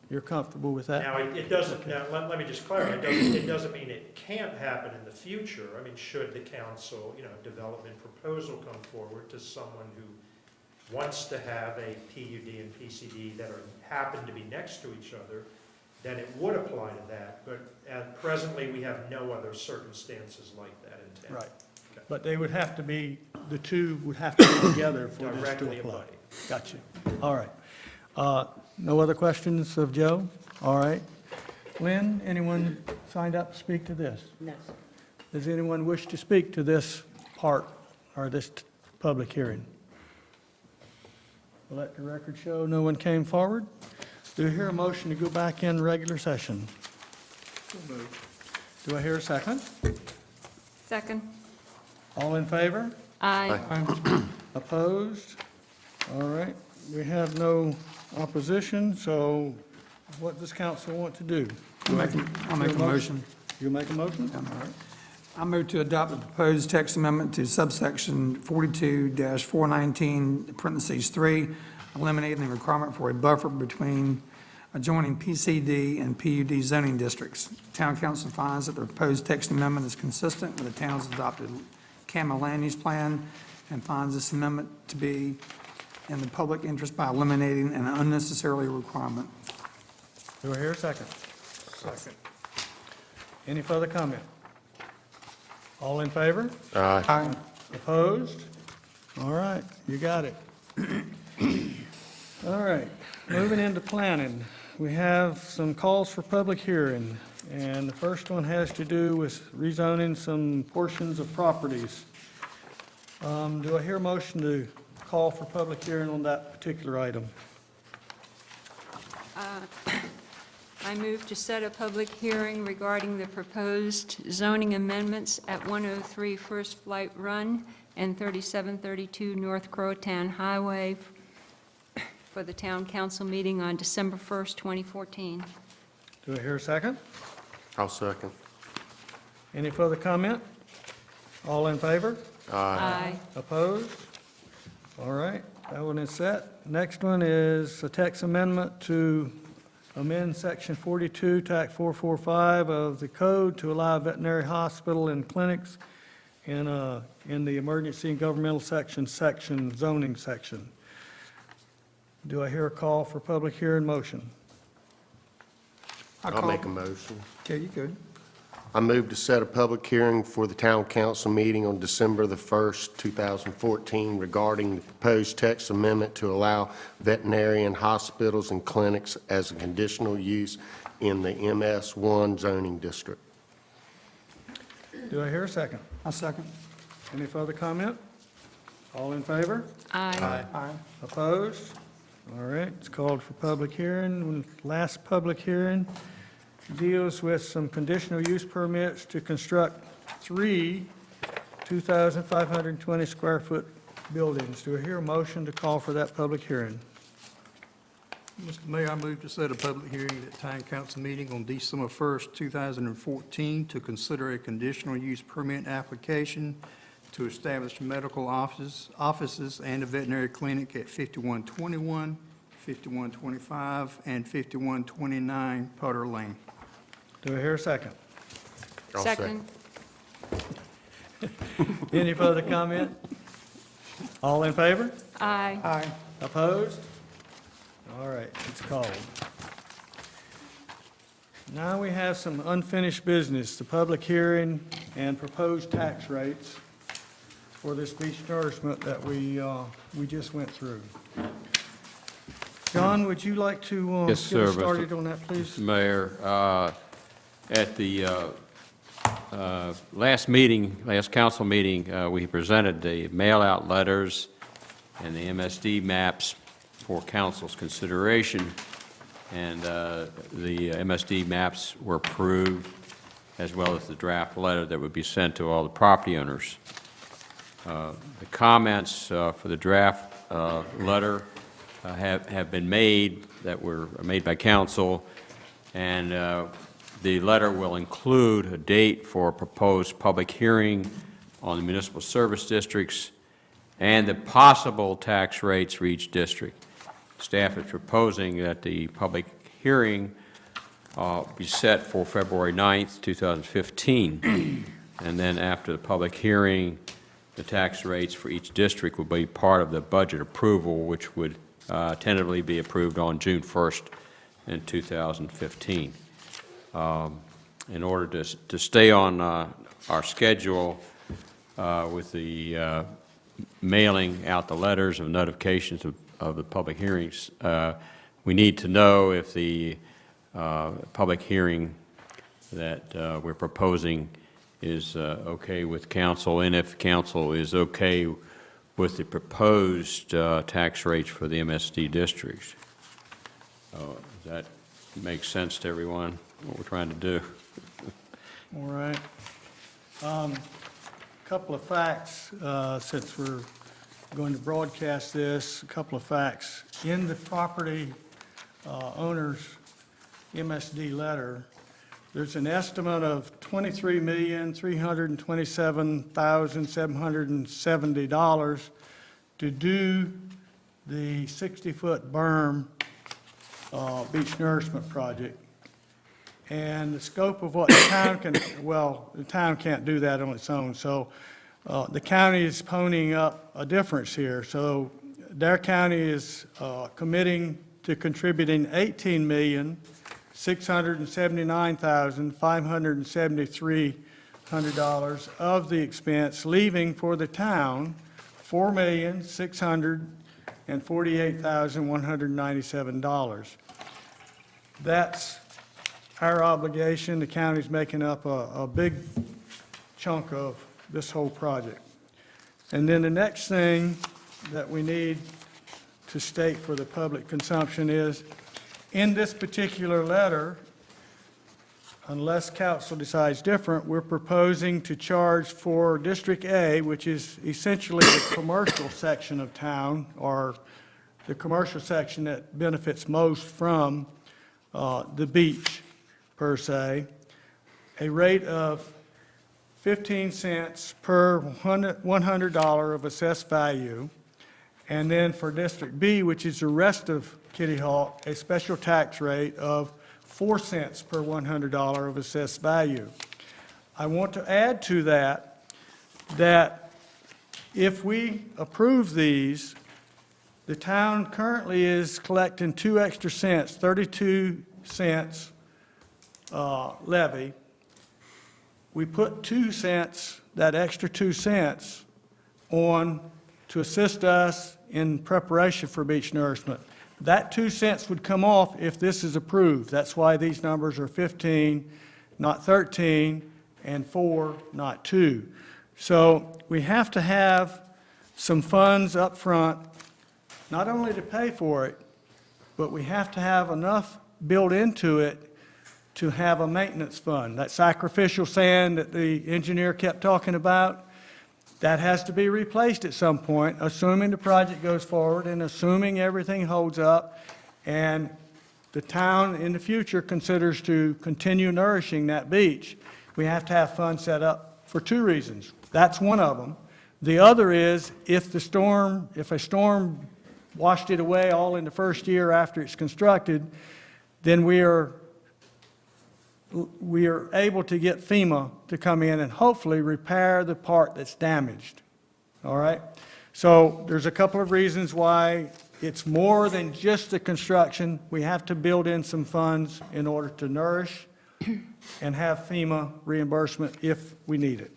You're comfortable with that? Now, it doesn't, now, let me just clarify, it doesn't mean it can't happen in the future. I mean, should the council, development proposal come forward to someone who wants to have a PUD and PCD that happen to be next to each other, then it would apply to that. But presently, we have no other circumstances like that in town. Right. But they would have to be, the two would have to be together for this Directly to apply. abutting. Gotcha. All right. No other questions of Joe? All right. Lynn, anyone signed up to speak to this? No. Does anyone wish to speak to this part, or this public hearing? Let the record show no one came forward. Do I hear a motion to go back in regular session? Do I hear a second? Second? All in favor? Aye. Opposed? All right, we have no opposition, so what does council want to do? I'll make a motion. You make a motion? All right. I move to adopt the proposed text amendment to subsection 42-419, parentheses 3, eliminating the requirement for a buffer between adjoining PCD and PUD zoning districts. Town council finds that the proposed text amendment is consistent with the town's adopted CAMA land use plan and finds this amendment to be in the public interest by eliminating an unnecessary requirement. Do I hear a second? Second. Any further comment? All in favor? Aye. Aye. Opposed? All right, you got it. All right, moving into planning. We have some calls for public hearing, and the first one has to do with rezoning some portions of properties. Do I hear a motion to call for public hearing on that particular item? I move to set a public hearing regarding the proposed zoning amendments at 103 First Flight Run and 3732 North Croatown Highway for the town council meeting on December 1st, 2014. Do I hear a second? I'll second. Any further comment? All in favor? Aye. Opposed? All right, that one is set. Next one is a text amendment to amend Section 42, TAC 445 of the code to allow veterinary hospital and clinics in the emergency and governmental section zoning section. Do I hear a call for public hearing motion? I'll make a motion. Okay, you good. I move to set a public hearing for the town council meeting on December the 1st, 2014 regarding the proposed text amendment to allow veterinarian hospitals and clinics as a conditional use in the MS1 zoning district. Do I hear a second? I second. Any further comment? All in favor? Aye. Aye. Opposed? All right, it's called for public hearing. Last public hearing deals with some conditional use permits to construct 3 2,520 square foot buildings. Do I hear a motion to call for that public hearing? Mr. Mayor, I move to set a public hearing at town council meeting on December 1st, 2014 to consider a conditional use permit application to establish medical offices and a veterinary clinic at 5121, 5125, and 5129 Putter Lane. Do I hear a second? I'll Second? Any further comment? All in favor? Aye. Aye. Opposed? All right, it's called. Now we have some unfinished business, the public hearing and proposed tax rates for this beach nourishment that we just went through. John, would you like to Yes, get us sir, Mr. started on that, please? Mayor, at the last council meeting, we presented the mail-out letters and the MSD maps for council's consideration, and the MSD maps were approved, as well as the draft letter that would be sent to all the property owners. The comments for the draft letter have been made, that were made by council, and the letter will include a date for a proposed public hearing on the municipal service districts and the possible tax rates for each district. Staff is proposing that the public hearing be set for February 9th, 2015. And then after the public hearing, the tax rates for each district will be part of the budget approval, which would tentatively be approved on June 1st in 2015. In order to stay on our schedule with the mailing out the letters of notifications of the public hearings, we need to know if the public hearing that we're proposing is okay with council, and if council is okay with the proposed tax rates for the MSD districts. Does that make sense to everyone, what we're trying to do? All right. Couple of facts, since we're going to broadcast this, a couple of facts. In the property owner's MSD letter, there's an estimate of $23,327,770 to do the 60-foot berm beach nourishment project. And the scope of what the town can, well, the town can't do that on its own, so the county is ponying up a difference here. So Dare County is committing to contributing $18,679,573 of the expense, leaving for the town $4,648,197. That's our obligation. The county's making up a big chunk of this whole project. And then the next thing that we need to state for the public consumption is, in this particular letter, unless council decides different, we're proposing to charge for District A, which is essentially the commercial section of town, or the commercial section that benefits most from the beach, per se, a rate of 15 cents per $100 of assessed value. And then for District B, which is the rest of Kitty Hawk, a special tax rate of 4 cents per $100 of assessed value. I want to add to that, that if we approve these, the town currently is collecting 2 extra cents, 32 cents levy. We put 2 cents, that extra 2 cents, on to assist us in preparation for beach nourishment. That 2 cents would come off if this is approved. That's why these numbers are 15, not 13, and 4, not 2. So we have to have some funds up front, not only to pay for it, but we have to have enough built into it to have a maintenance fund. That sacrificial sand that the engineer kept talking about, that has to be replaced at some point, assuming the project goes forward and assuming everything holds up, and the town in the future considers to continue nourishing that beach. We have to have funds set up for 2 reasons. That's one of them. The other is if a storm washed it away all in the first year after it's constructed, then we are able to get FEMA to come in and hopefully repair the part that's damaged. All right? So there's a couple of reasons why it's more than just the construction. We have to build in some funds in order to nourish and have FEMA reimbursement if we need it.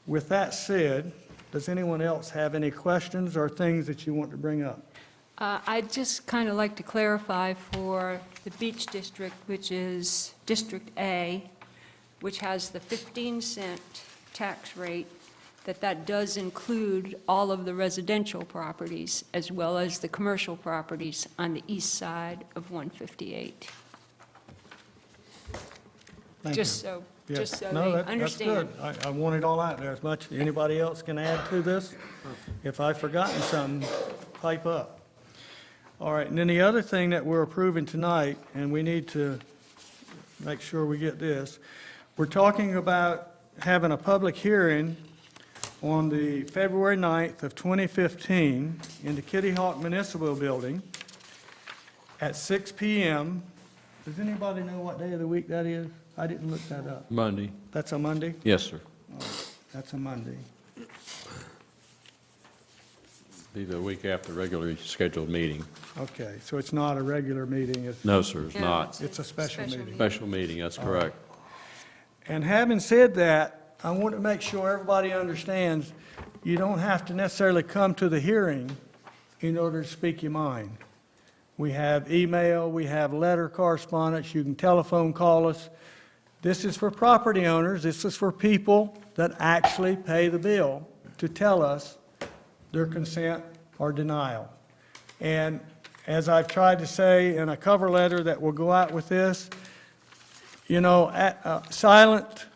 With that said, does anyone else have any questions or things that you want to bring up? I'd just kind of like to clarify for the Beach District, which is District A, which has the 15-cent tax rate, that does include all of the residential properties as well as the commercial properties on the east side of 158. Thank just you. so, Yeah. just so No, they that's understand. good. I want it all out there as much. Anybody else can add to this? If I've forgotten something, pipe up. All right, and then the other thing that we're approving tonight, and we need to make sure we get this, we're talking about having a public hearing on the February 9th of 2015 in the Kitty Hawk Municipal Building at 6 PM. Does anybody know what day of the week that is? I didn't look that up. Monday. That's a Monday? Yes, sir. That's a Monday. Be the week after the regularly scheduled meeting. Okay, so it's not a regular meeting, No, sir, it's Yeah, not. it's a special Special meeting. Special meeting, that's correct. And having said that, I want to make sure everybody understands, you don't have to necessarily come to the hearing in order to speak your mind. We have email, we have letter correspondence, you can telephone call us. This is for property owners, this is for people that actually pay the bill to tell us their consent or denial. And as I've tried to say in a cover letter that will go out with this, you know, silent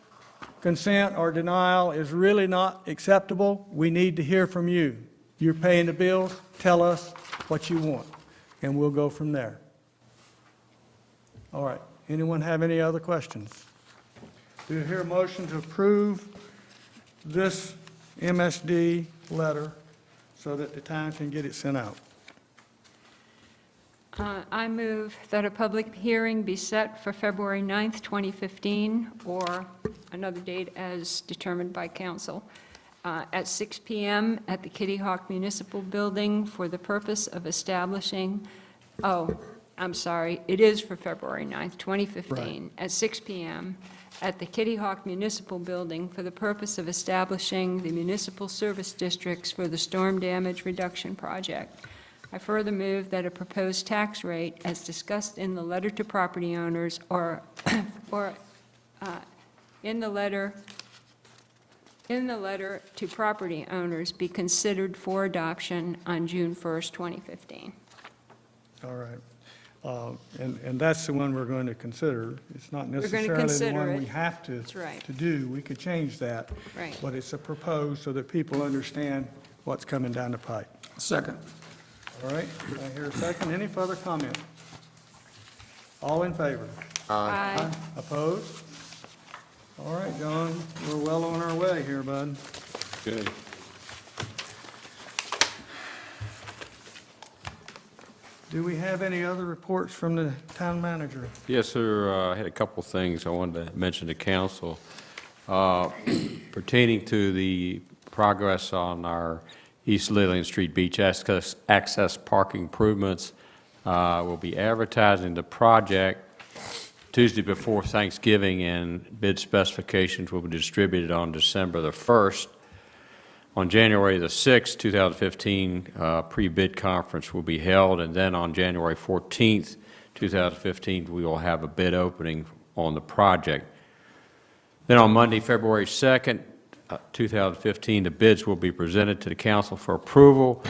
consent or denial is really not acceptable. We need to hear from you. You're paying the bills, tell us what you want, and we'll go from there. All right, anyone have any other questions? Do you hear a motion to approve this MSD letter so that the town can get it sent out? I move that a public hearing be set for February 9th, 2015, or another date as determined by council, at 6 PM at the Kitty Hawk Municipal Building for the purpose of establishing, I'm sorry, it is for February 9th, 2015, at 6 PM at the Kitty Hawk Municipal Building for the purpose of establishing the municipal service districts for the storm damage reduction project. I further move that a proposed tax rate, as discussed in the letter to property owners, or in the letter to property owners, be considered for adoption on June 1st, 2015. All right. And that's the one we're going to consider. It's not gonna necessarily the consider one it. we have to That's right. to do. We could change that. Right. But it's a proposed so that people understand what's coming down the pipe. Second. All right, I hear a second. Any further comment? All in favor? Aye. Opposed? All right, John, we're well on our way here, bud. Good. Do we have any other reports from the town manager? Yes, sir. I had a couple of things I wanted to mention to council. Pertaining to the progress on our East Lillian Street Beach access parking improvements, we'll be advertising the project Tuesday before Thanksgiving, and bid specifications will be distributed on December the 1st. On January the 6th, 2015, pre-bid conference will be held, and then on January 14th, 2015, we will have a bid opening on the project. Then on Monday, February 2nd, 2015, the bids will be presented to the council for approval,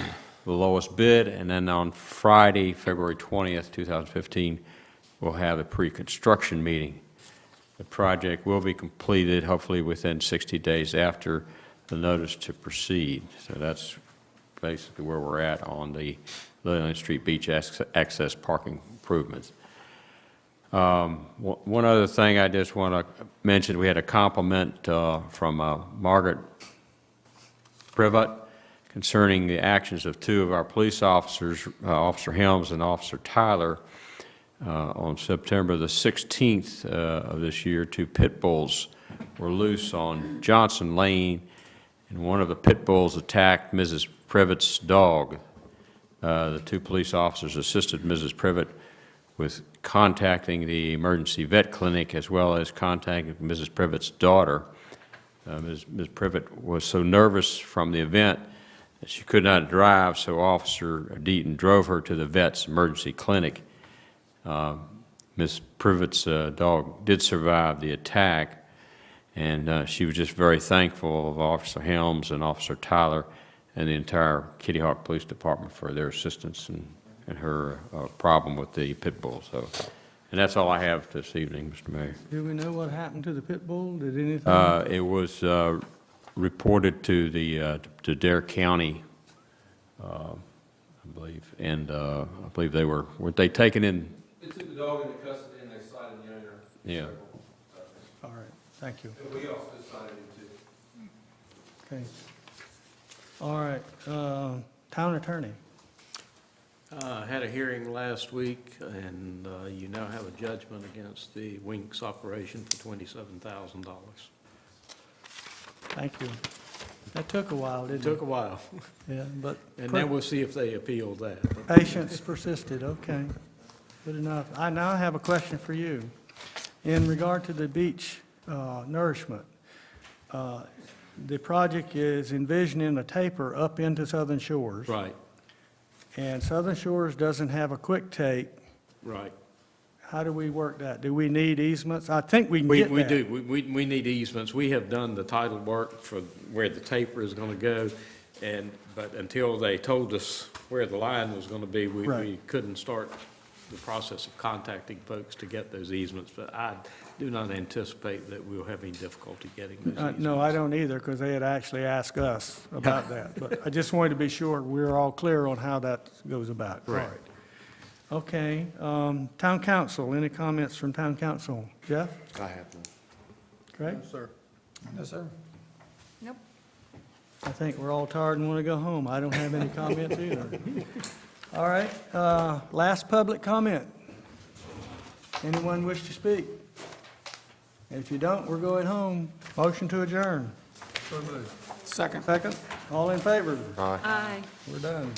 the lowest bid, and then on Friday, February 20th, 2015, we'll have a pre-construction meeting. The project will be completed hopefully within 60 days after the notice to proceed. So that's basically where we're at on the Lillian Street Beach access parking improvements. One other thing I just want to mention, we had a compliment from Margaret Privat concerning the actions of two of our police officers, Officer Helms and Officer Tyler. On September the 16th of this year, two pit bulls were loose on Johnson Lane, and one of the pit bulls attacked Mrs. Privat's dog. The two police officers assisted Mrs. Privat with contacting the emergency vet clinic as well as contacting Mrs. Privat's daughter. Ms. Privat was so nervous from the event that she could not drive, so Officer Deaton drove her to the vet's emergency clinic. Ms. Privat's dog did survive the attack, and she was just very thankful of Officer Helms and Officer Tyler and the entire Kitty Hawk Police Department for their assistance and her problem with the pit bull. So And that's all I have this evening, Mr. Mayor. Do we know what happened to the pit bull? Did anything? It was reported to the, to Dare County, I believe, and I believe they were they taken in? They took the dog into custody and they cited the owner. Yeah. All right, thank you. And we also cited him too. Okay. All right, town attorney. Had a hearing last week, and you now have a judgment against the Winks operation for $27,000. Thank you. That took a while, It didn't took it? a while, Yeah, but and then we'll see if they appeal that. patience persisted, okay. Good enough. I now have a question for you. In regard to the beach nourishment, the project is envisioning a taper up into Southern Shores. Right, And Southern Shores doesn't have a quick take. right. How do we work that? Do we need easements? I think we can We get that. do, we need easements. We have done the title work for where the taper is going to go, but until they told us where the line was going to be, we Right. couldn't start the process of contacting folks to get those easements, but I do not anticipate that we'll have any difficulty getting those easements. No, I don't either, because they had actually asked us about that. But I just wanted to be sure we're all clear on how that goes about. All Correct. right. Okay, town council, any comments from town council? Jeff? I have none. Craig? Sir. No, sir. Nope. I think we're all tired and want to go home. I don't have any comments either. All right, last public comment. Anyone wish to speak? If you don't, we're going home. Motion to adjourn. Second. Second, all in favor? Aye. Aye. We're done.